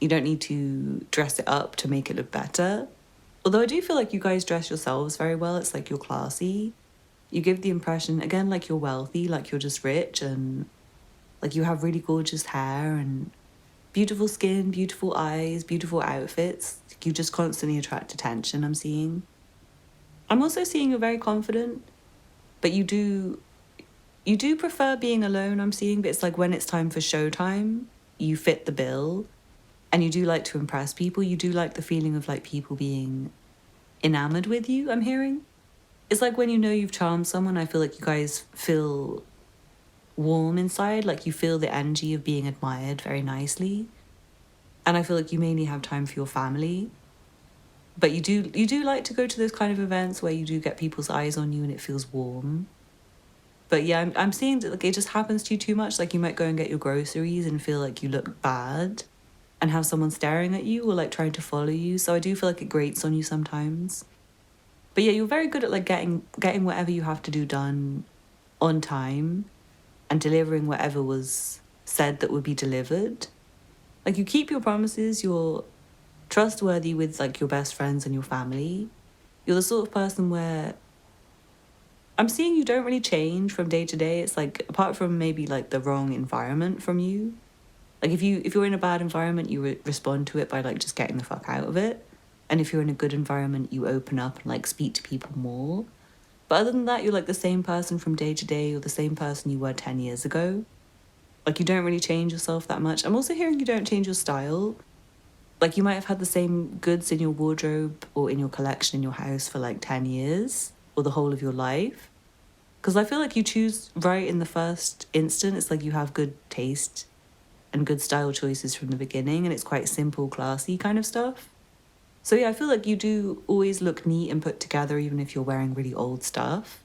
You don't need to dress it up to make it look better. Although I do feel like you guys dress yourselves very well. It's like you're classy. You give the impression, again, like you're wealthy, like you're just rich and like you have really gorgeous hair and beautiful skin, beautiful eyes, beautiful outfits. You just constantly attract attention, I'm seeing. I'm also seeing you're very confident, but you do prefer being alone, I'm seeing, but it's like when it's time for showtime, you fit the bill and you do like to impress people. You do like the feeling of like people being enamored with you, I'm hearing. It's like when you know you've charmed someone, I feel like you guys feel warm inside, like you feel the energy of being admired very nicely. And I feel like you mainly have time for your family. But you do like to go to those kind of events where you do get people's eyes on you and it feels warm. But yeah, I'm seeing that like it just happens to you too much. Like you might go and get your groceries and feel like you look bad and have someone staring at you or like trying to follow you. So I do feel like it grates on you sometimes. But yeah, you're very good at like getting whatever you have to do done on time and delivering whatever was said that would be delivered. Like you keep your promises, you're trustworthy with like your best friends and your family. You're the sort of person where I'm seeing you don't really change from day to day. It's like apart from maybe like the wrong environment from you. Like if you're in a bad environment, you respond to it by like just getting the fuck out of it. And if you're in a good environment, you open up and like speak to people more. But other than that, you're like the same person from day to day or the same person you were 10 years ago. Like you don't really change yourself that much. I'm also hearing you don't change your style. Like you might have had the same goods in your wardrobe or in your collection in your house for like 10 years or the whole of your life. Because I feel like you choose right in the first instant. It's like you have good taste and good style choices from the beginning and it's quite simple, classy kind of stuff. So yeah, I feel like you do always look neat and put together even if you're wearing really old stuff.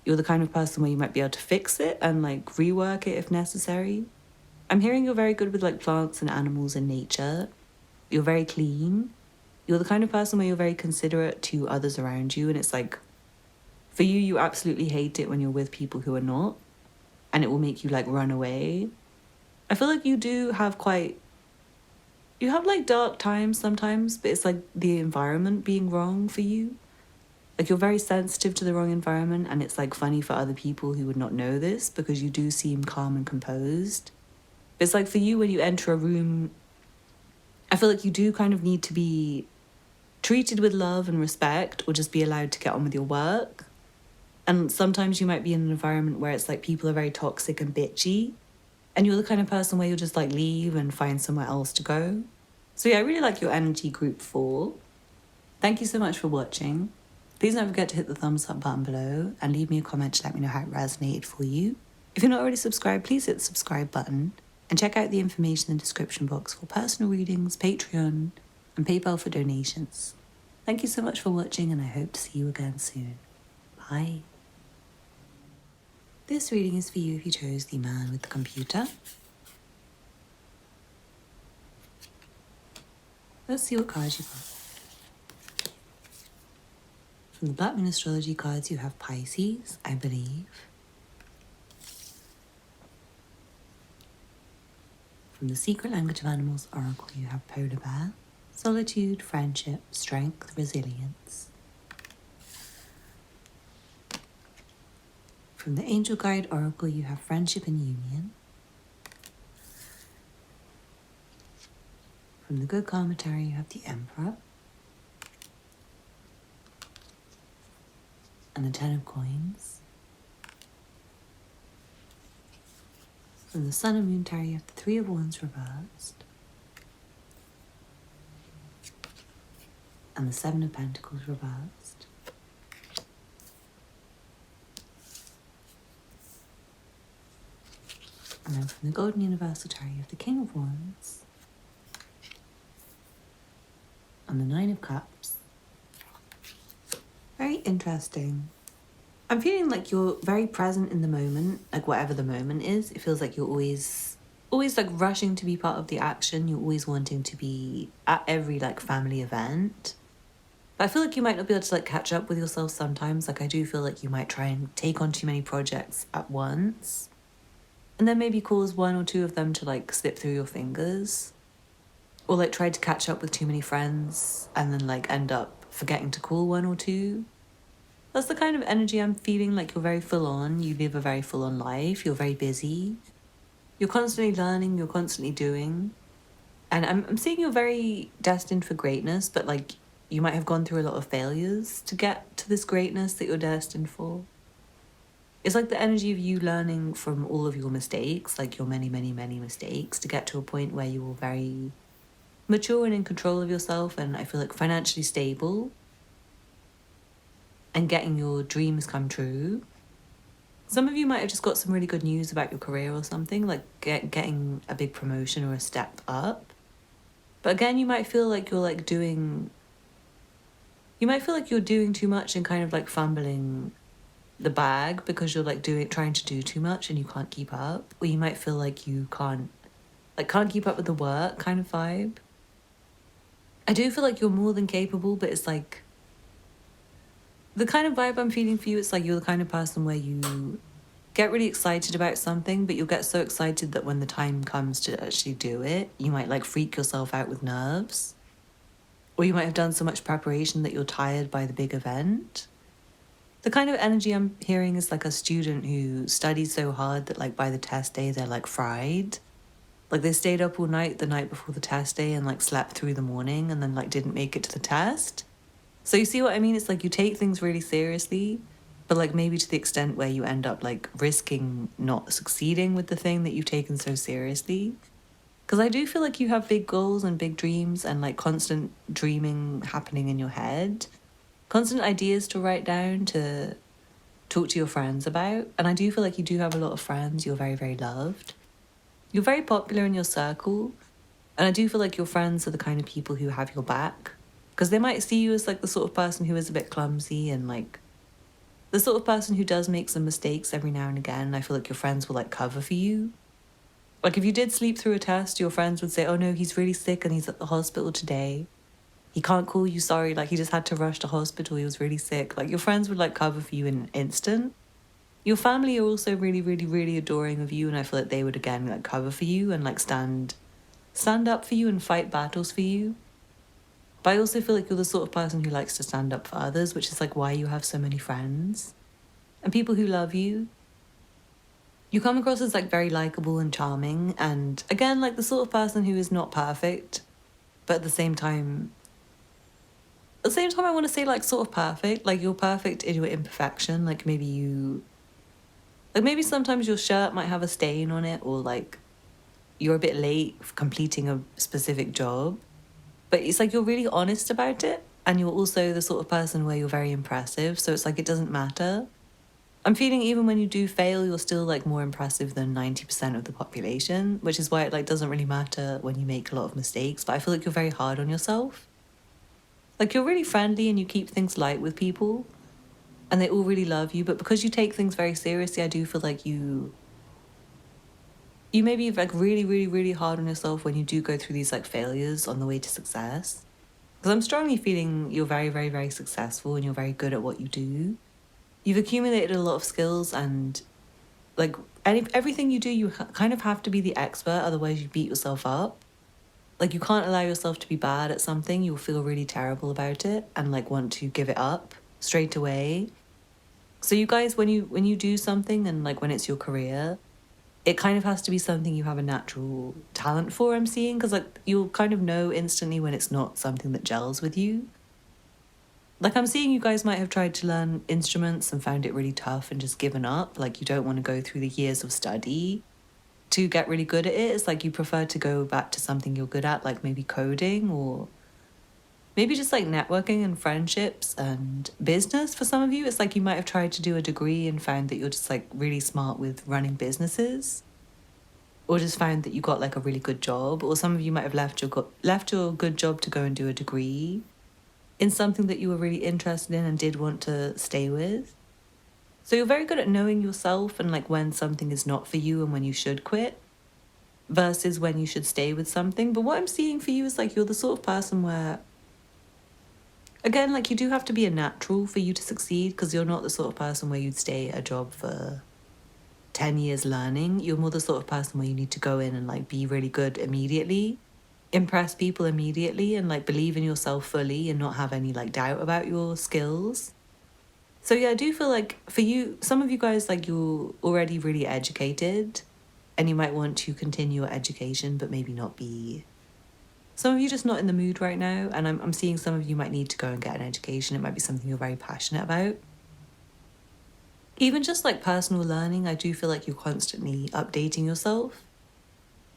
You're the kind of person where you might be able to fix it and like rework it if necessary. I'm hearing you're very good with like plants and animals and nature. You're very clean. You're the kind of person where you're very considerate to others around you. And it's like, for you, you absolutely hate it when you're with people who are not. And it will make you like run away. I feel like you do have you have like dark times sometimes, but it's like the environment being wrong for you. Like you're very sensitive to the wrong environment and it's like funny for other people who would not know this because you do seem calm and composed. It's like for you when you enter a room, I feel like you do kind of need to be treated with love and respect or just be allowed to get on with your work. And sometimes you might be in an environment where it's like people are very toxic and bitchy and you're the kind of person where you'll just like leave and find somewhere else to go. So yeah, I really like your energy, group 4. Thank you so much for watching. Please don't forget to hit the thumbs up button below and leave me a comment to let me know how it resonated for you. If you're not already subscribed, please hit the subscribe button and check out the information in the description box for personal readings, Patreon, and PayPal for donations. Thank you so much for watching and I hope to see you again soon. Bye. This reading is for you if you chose the man with the computer. Let's see what cards you got. From the Black Moon Astrology cards, you have Pisces, I believe. From the Secret Language of Animals Oracle, you have Polar Bear, Solitude, Friendship, Strength, Resilience. From the Angel Guide Oracle, you have Friendship and Union. From the Good Karma Tarot, you have the Emperor. And the Ten of Coins. From the Sun and Moon Tarot, you have the Three of Wands reversed. And the Seven of Pentacles reversed. And then from the Golden Universal Tarot, you have the King of Wands. And the Nine of Cups. Very interesting. I'm feeling like you're very present in the moment, like whatever the moment is. It feels like you're always like rushing to be part of the action. You're always wanting to be at every like family event. But I feel like you might not be able to like catch up with yourself sometimes. Like I do feel like you might try and take on too many projects at once. And then maybe cause one or two of them to like slip through your fingers. Or like try to catch up with too many friends and then like end up forgetting to call one or two. That's the kind of energy I'm feeling. Like you're very full on. You live a very full on life. You're very busy. You're constantly learning. You're constantly doing. And I'm seeing you're very destined for greatness, but like you might have gone through a lot of failures to get to this greatness that you're destined for. It's like the energy of you learning from all of your mistakes, like your many, many, many mistakes, to get to a point where you are very mature and in control of yourself, and I feel like financially stable and getting your dreams come true. Some of you might have just got some really good news about your career or something, like getting a big promotion or a step up. But again, you might feel like you're doing too much and kind of like fumbling the bag because you're like trying to do too much and you can't keep up. Or you might feel like you can't keep up with the work kind of vibe. I do feel like you're more than capable, but it's like the kind of vibe I'm feeling for you, it's like you're the kind of person where you get really excited about something, but you'll get so excited that when the time comes to actually do it, you might like freak yourself out with nerves. Or you might have done so much preparation that you're tired by the big event. The kind of energy I'm hearing is like a student who studied so hard that like by the test day, they're like fried. Like they stayed up all night the night before the test day and like slept through the morning and then like didn't make it to the test. So you see what I mean? It's like you take things really seriously, but like maybe to the extent where you end up like risking not succeeding with the thing that you've taken so seriously. Because I do feel like you have big goals and big dreams and like constant dreaming happening in your head. Constant ideas to write down, to talk to your friends about. And I do feel like you do have a lot of friends. You're very, very loved. You're very popular in your circle. And I do feel like your friends are the kind of people who have your back. Because they might see you as like the sort of person who is a bit clumsy and like the sort of person who does make some mistakes every now and again. I feel like your friends will like cover for you. Like if you did sleep through a test, your friends would say, oh no, he's really sick and he's at the hospital today. He can't call you, sorry, like he just had to rush to hospital, he was really sick. Like your friends would like cover for you in an instant. Your family are also really, really, really adoring of you, and I feel like they would again like cover for you and like stand up for you and fight battles for you. But I also feel like you're the sort of person who likes to stand up for others, which is like why you have so many friends and people who love you. You come across as like very likable and charming, and again like the sort of person who is not perfect, but at the same time I want to say like sort of perfect. Like you're perfect in your imperfection. Like maybe sometimes your shirt might have a stain on it, or like you're a bit late for completing a specific job. But it's like you're really honest about it, and you're also the sort of person where you're very impressive. So it's like it doesn't matter. I'm feeling even when you do fail, you're still like more impressive than 90% of the population, which is why it like doesn't really matter when you make a lot of mistakes. But I feel like you're very hard on yourself. Like you're really friendly and you keep things light with people and they all really love you. But because you take things very seriously, I do feel like you may be like really, really, really hard on yourself when you do go through these like failures on the way to success. Because I'm strongly feeling you're very, very, very successful and you're very good at what you do. You've accumulated a lot of skills, and like everything you do, you kind of have to be the expert. Otherwise you beat yourself up. Like you can't allow yourself to be bad at something. You'll feel really terrible about it and like want to give it up straight away. So you guys, when you do something and like when it's your career, it kind of has to be something you have a natural talent for, I'm seeing, because like you'll kind of know instantly when it's not something that gels with you. Like I'm seeing you guys might have tried to learn instruments and found it really tough and just given up. Like you don't want to go through the years of study to get really good at it. It's like you prefer to go back to something you're good at, like maybe coding or maybe just like networking and friendships and business. For some of you, it's like you might have tried to do a degree and found that you're just like really smart with running businesses, or just found that you got like a really good job. Or some of you might have left your good job to go and do a degree in something that you were really interested in and did want to stay with. So you're very good at knowing yourself and like when something is not for you and when you should quit versus when you should stay with something. But what I'm seeing for you is like you're the sort of person where, again, like you do have to be a natural for you to succeed, because you're not the sort of person where you'd stay at a job for 10 years learning. You're more the sort of person where you need to go in and like be really good immediately, impress people immediately, and like believe in yourself fully and not have any like doubt about your skills. So yeah, I do feel like for you, some of you guys, like you're already really educated and you might want to continue your education, but maybe not be. Some of you just not in the mood right now, and I'm seeing some of you might need to go and get an education. It might be something you're very passionate about. Even just like personal learning, I do feel like you're constantly updating yourself.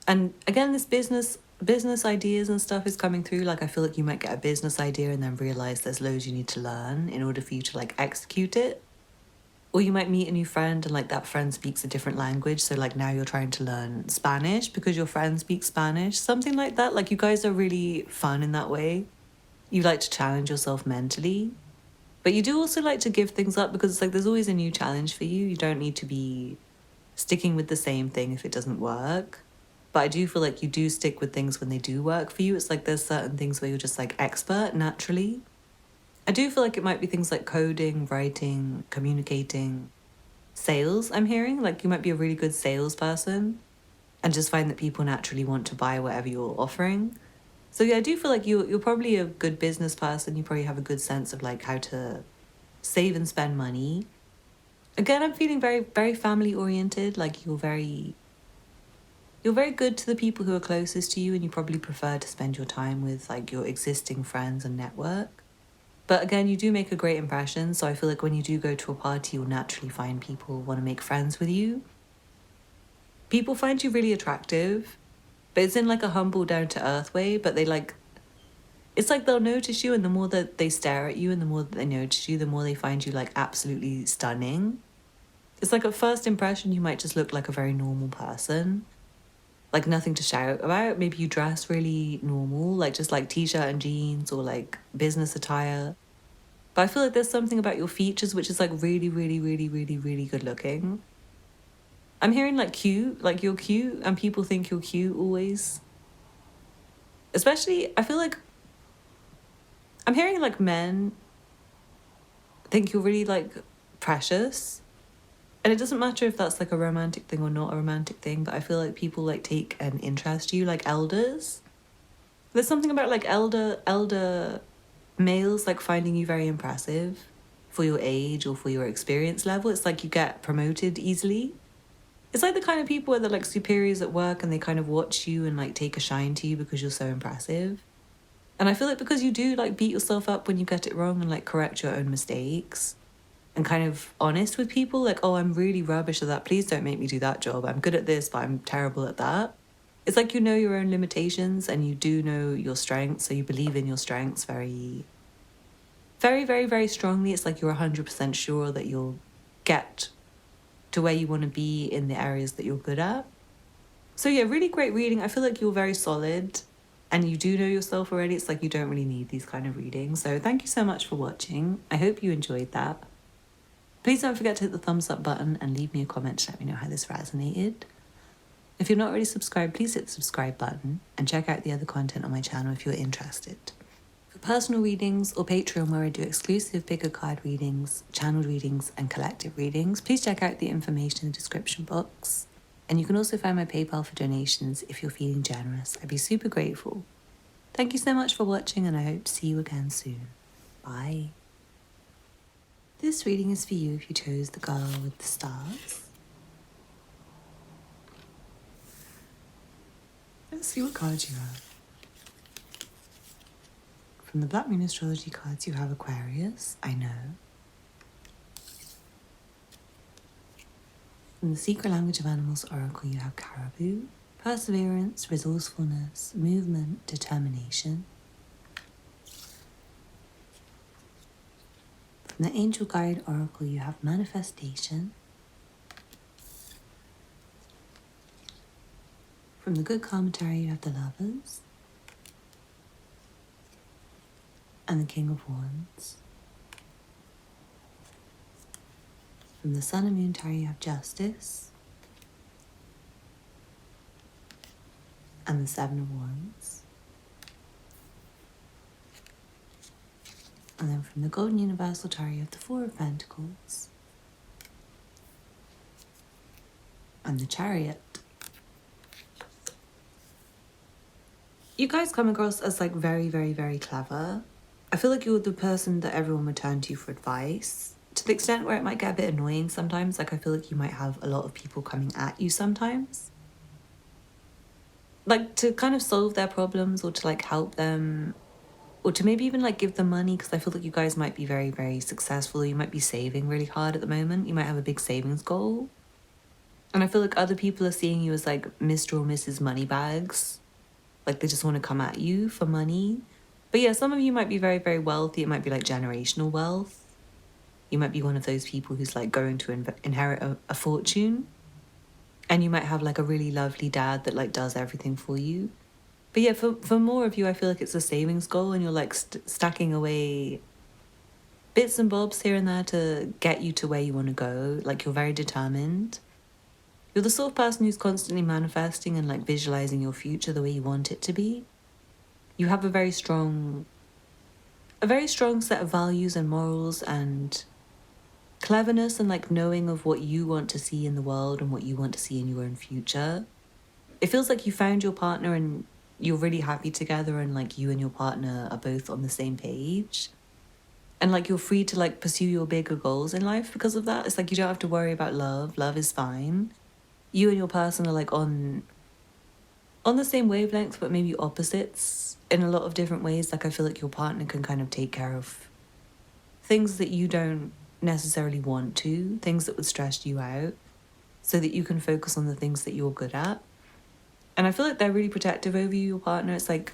And again, this business ideas and stuff is coming through. Like I feel like you might get a business idea and then realize there's loads you need to learn in order for you to like execute it. Or you might meet a new friend and like that friend speaks a different language. So like now you're trying to learn Spanish because your friend speaks Spanish, something like that. Like you guys are really fun in that way. You like to challenge yourself mentally. But you do also like to give things up because it's like there's always a new challenge for you. You don't need to be sticking with the same thing if it doesn't work. But I do feel like you do stick with things when they do work for you. It's like there's certain things where you're just like expert naturally. I do feel like it might be things like coding, writing, communicating, sales, I'm hearing. Like you might be a really good salesperson and just find that people naturally want to buy whatever you're offering. So yeah, I do feel like you're probably a good business person. You probably have a good sense of like how to save and spend money. Again, I'm feeling very, very family oriented. Like you're very good to the people who are closest to you, and you probably prefer to spend your time with like your existing friends and network. But again, you do make a great impression. So I feel like when you do go to a party, you'll naturally find people want to make friends with you. People find you really attractive, but it's in like a humble, down to earth way. But they like, it's like they'll notice you, and the more that they stare at you and the more that they notice you, the more they find you like absolutely stunning. It's like at first impression, you might just look like a very normal person, like nothing to shout about. Maybe you dress really normal, like just like t-shirt and jeans or like business attire. But I feel like there's something about your features which is like really, really, really, really, really good looking. I'm hearing like cute, like you're cute and people think you're cute always. Especially, I feel like I'm hearing like men think you're really like precious. And it doesn't matter if that's like a romantic thing or not a romantic thing, but I feel like people like take an interest to you, like elders. There's something about like elder males like finding you very impressive for your age or for your experience level. It's like you get promoted easily. It's like the kind of people where they're like superiors at work and they kind of watch you and like take a shine to you because you're so impressive. And I feel like because you do like beat yourself up when you get it wrong and like correct your own mistakes and kind of honest with people, like, oh, I'm really rubbish at that. Please don't make me do that job. I'm good at this, but I'm terrible at that. It's like you know your own limitations and you do know your strengths. So you believe in your strengths very, very, very, very strongly. It's like you're 100% sure that you'll get to where you want to be in the areas that you're good at. So yeah, really great reading. I feel like you're very solid and you do know yourself already. It's like you don't really need these kind of readings. So thank you so much for watching. I hope you enjoyed that. Please don't forget to hit the thumbs up button and leave me a comment to let me know how this resonated. If you're not already subscribed, please hit the subscribe button and check out the other content on my channel if you're interested. For personal readings or Patreon where I do exclusive bigger card readings, channeled readings and collective readings, please check out the information in the description box. And you can also find my PayPal for donations if you're feeling generous. I'd be super grateful. Thank you so much for watching and I hope to see you again soon. Bye. This reading is for you if you chose the girl with the stars. Let's see what cards you have. From the Black Moon Astrology cards, you have Aquarius, I know. From the Secret Language of Animals Oracle, you have Caribou, perseverance, resourcefulness, movement, determination. From the Angel Guide Oracle, you have manifestation. From the Good Commentary, you have the Lovers and the King of Wands. From the Sun and Moon Tarot, you have Justice and the Seven of Wands. And then from the Golden Universal Tarot, you have the Four of Pentacles and the Chariot. You guys come across as like very, very, very clever. I feel like you're the person that everyone would turn to for advice. To the extent where it might get a bit annoying sometimes, like I feel like you might have a lot of people coming at you sometimes. Like to kind of solve their problems or to like help them or to maybe even like give them money, because I feel like you guys might be very, very successful. You might be saving really hard at the moment. You might have a big savings goal. And I feel like other people are seeing you as like Mr. or Mrs. Moneybags. Like they just want to come at you for money. But yeah, some of you might be very, very wealthy. It might be like generational wealth. You might be one of those people who's like going to inherit a fortune. And you might have like a really lovely dad that like does everything for you. But yeah, for more of you, I feel like it's a savings goal and you're like stacking away bits and bobs here and there to get you to where you want to go. Like you're very determined. You're the sort of person who's constantly manifesting and like visualizing your future the way you want it to be. You have a very strong set of values and morals and cleverness and like knowing of what you want to see in the world and what you want to see in your own future. It feels like you found your partner and you're really happy together and like you and your partner are both on the same page. And like you're free to like pursue your bigger goals in life because of that. It's like you don't have to worry about love. Love is fine. You and your person are like on the same wavelength, but maybe opposites in a lot of different ways. Like I feel like your partner can kind of take care of things that you don't necessarily want to, things that would stress you out, so that you can focus on the things that you're good at. And I feel like they're really protective over you, your partner. It's like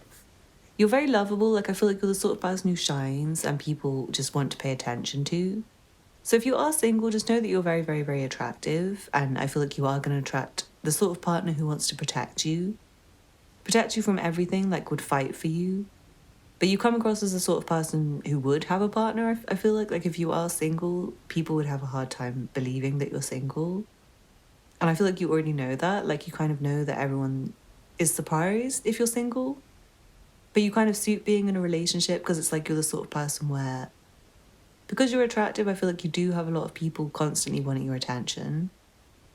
you're very lovable. Like I feel like you're the sort of person who shines and people just want to pay attention to. So if you are single, just know that you're very, very, very attractive. And I feel like you are going to attract the sort of partner who wants to protect you from everything, like would fight for you. But you come across as the sort of person who would have a partner. I feel like if you are single, people would have a hard time believing that you're single. And I feel like you already know that. Like you kind of know that everyone is surprised if you're single. But you kind of suit being in a relationship because it's like you're the sort of person where, because you're attractive, I feel like you do have a lot of people constantly wanting your attention.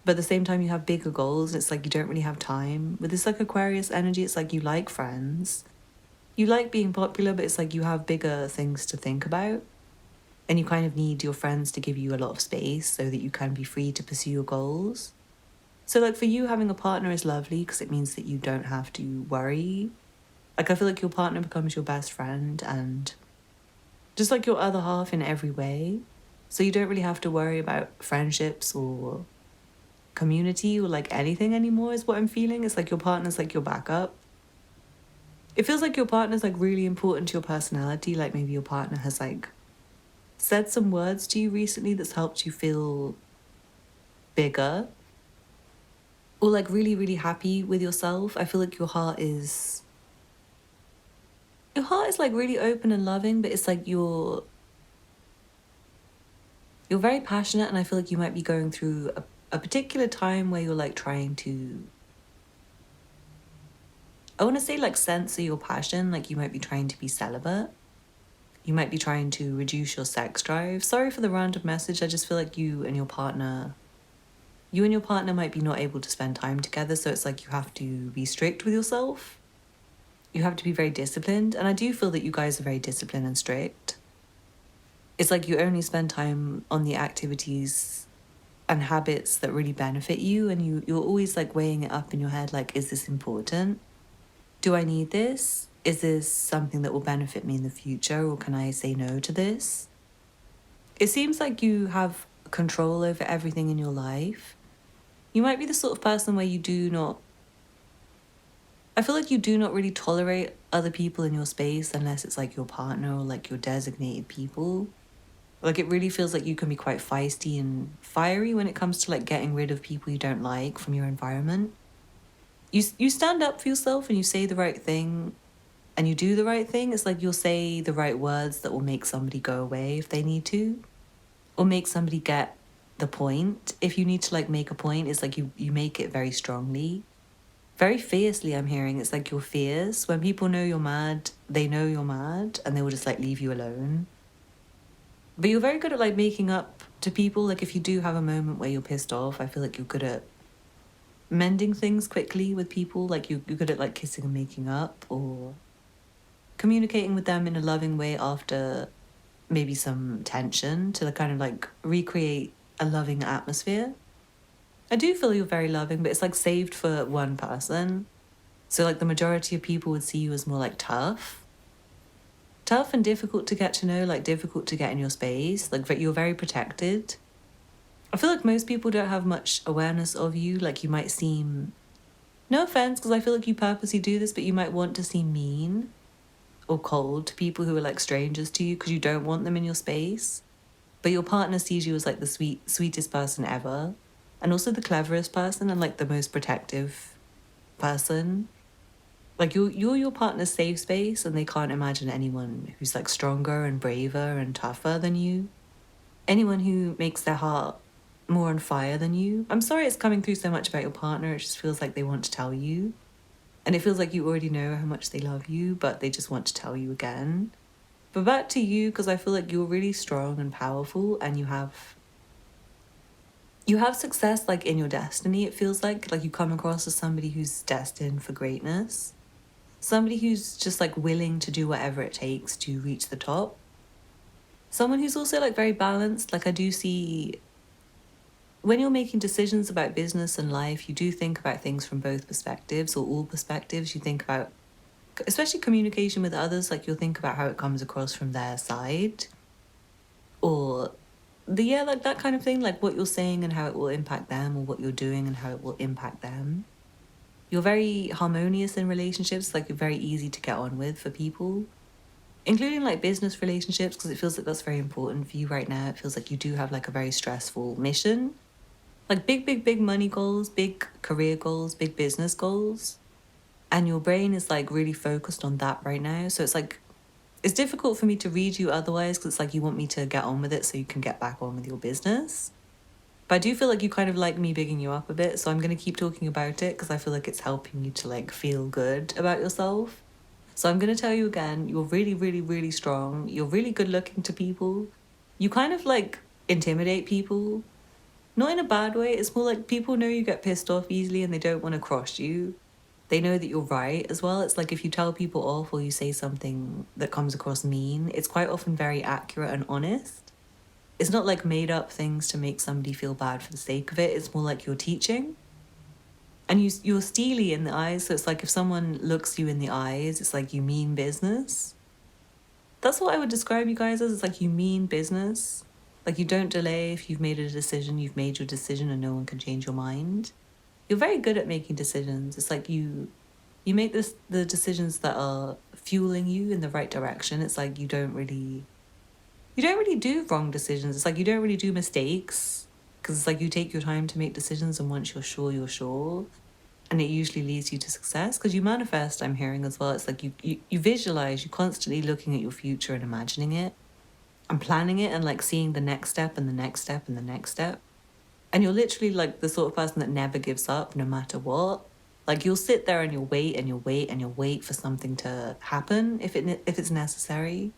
But at the same time, you have bigger goals. It's like you don't really have time. With this like Aquarius energy, it's like you like friends. You like being popular, but it's like you have bigger things to think about. And you kind of need your friends to give you a lot of space so that you can be free to pursue your goals. So like for you, having a partner is lovely because it means that you don't have to worry. Like I feel like your partner becomes your best friend and just like your other half in every way. So you don't really have to worry about friendships or community or like anything anymore is what I'm feeling. It's like your partner's like your backup. It feels like your partner's like really important to your personality. Like maybe your partner has like said some words to you recently that's helped you feel bigger or like really, really happy with yourself. I feel like your heart is like really open and loving, but it's like you're very passionate, and I feel like you might be going through a particular time where you're like trying to, I want to say like censor your passion. Like you might be trying to be celibate. You might be trying to reduce your sex drive. Sorry for the random message. I just feel like you and your partner might be not able to spend time together. So it's like you have to be strict with yourself. You have to be very disciplined. And I do feel that you guys are very disciplined and strict. It's like you only spend time on the activities and habits that really benefit you, and you're always like weighing it up in your head, like, is this important? Do I need this? Is this something that will benefit me in the future, or can I say no to this? It seems like you have control over everything in your life. You might be the sort of person where you do not, I feel like you do not really tolerate other people in your space unless it's like your partner or like your designated people. Like, it really feels like you can be quite feisty and fiery when it comes to like getting rid of people you don't like from your environment. You stand up for yourself and you say the right thing and you do the right thing. It's like you'll say the right words that will make somebody go away if they need to, or make somebody get the point. If you need to like make a point, it's like you make it very strongly, very fiercely. I'm hearing it's like you're fierce. When people know you're mad, they know you're mad and they will just like leave you alone. But you're very good at like making up to people. Like, if you do have a moment where you're pissed off, I feel like you're good at mending things quickly with people. Like, you're good at like kissing and making up, or communicating with them in a loving way after maybe some tension, to kind of like recreate a loving atmosphere. I do feel you're very loving, but it's like saved for one person. So like the majority of people would see you as more like tough and difficult to get to know, like difficult to get in your space. Like, you're very protected. I feel like most people don't have much awareness of you. Like, you might seem, no offense, because I feel like you purposely do this, but you might want to seem mean or cold to people who are like strangers to you because you don't want them in your space. But your partner sees you as like the sweetest person ever, and also the cleverest person and like the most protective person. Like, you're your partner's safe space, and they can't imagine anyone who's like stronger and braver and tougher than you. Anyone who makes their heart more on fire than you. I'm sorry it's coming through so much about your partner. It just feels like they want to tell you. And it feels like you already know how much they love you, but they just want to tell you again. But back to you, because I feel like you're really strong and powerful, and you have success like in your destiny. It feels like you come across as somebody who's destined for greatness. Somebody who's just like willing to do whatever it takes to reach the top. Someone who's also like very balanced. Like, I do see when you're making decisions about business and life, you do think about things from both perspectives, or all perspectives. You think about, especially communication with others, like you'll think about how it comes across from their side, or like that kind of thing, like what you're saying and how it will impact them, or what you're doing and how it will impact them. You're very harmonious in relationships. Like, you're very easy to get on with for people, including like business relationships, because it feels like that's very important for you right now. It feels like you do have like a very stressful mission, like big money goals, big career goals, big business goals. And your brain is like really focused on that right now. So it's like, it's difficult for me to read you otherwise, because it's like you want me to get on with it so you can get back on with your business. But I do feel like you kind of like me bigging you up a bit. So I'm going to keep talking about it because I feel like it's helping you to like feel good about yourself. So I'm going to tell you again, you're really, really, really strong. You're really good looking to people. You kind of like intimidate people. Not in a bad way. It's more like people know you get pissed off easily and they don't want to cross you. They know that you're right as well. It's like if you tell people off or you say something that comes across mean, it's quite often very accurate and honest. It's not like made up things to make somebody feel bad for the sake of it. It's more like you're teaching. And you're steely in the eyes. So it's like if someone looks you in the eyes, it's like you mean business. That's what I would describe you guys as. It's like you mean business. Like, you don't delay. If you've made a decision, you've made your decision and no one can change your mind. You're very good at making decisions. It's like you make the decisions that are fueling you in the right direction. It's like you don't really do wrong decisions. It's like you don't really do mistakes, because it's like you take your time to make decisions, and once you're sure, you're sure. And it usually leads you to success, because you manifest, I'm hearing as well. It's like you visualize, you're constantly looking at your future and imagining it and planning it, and like seeing the next step and the next step and the next step. And you're literally like the sort of person that never gives up no matter what. Like, you'll sit there and you'll wait and you'll wait and you'll wait for something to happen if it's necessary.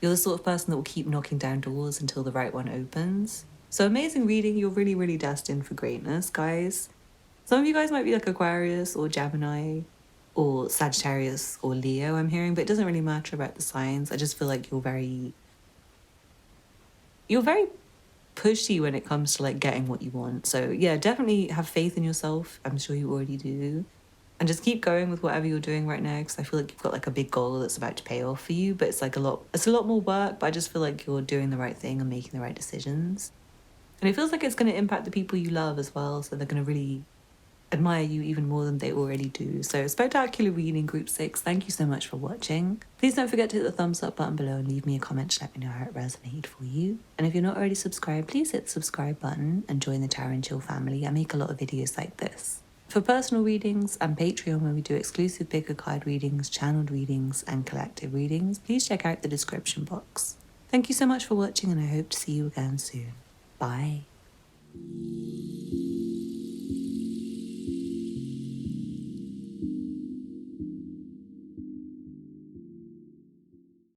You're the sort of person that will keep knocking down doors until the right one opens. So amazing reading. You're really, really destined for greatness, guys. Some of you guys might be like Aquarius or Gemini or Sagittarius or Leo, I'm hearing, but it doesn't really matter about the signs. I just feel like you're very you're very pushy when it comes to like getting what you want. So yeah, definitely have faith in yourself. I'm sure you already do. And just keep going with whatever you're doing right now, because I feel like you've got like a big goal that's about to pay off for you, but it's a lot more work, but I just feel like you're doing the right thing and making the right decisions. And it feels like it's going to impact the people you love as well, so they're going to really admire you even more than they already do. So spectacular reading, group 6. Thank you so much for watching. Please don't forget to hit the thumbs up button below and leave me a comment to let me know how it resonated for you. And if you're not already subscribed, please hit the subscribe button and join the Tara and Chill family. I make a lot of videos like this. For personal readings and Patreon, where we do exclusive pick a card readings, channeled readings, and collective readings, please check out the description box. Thank you so much for watching, and I hope to see you again soon. Bye.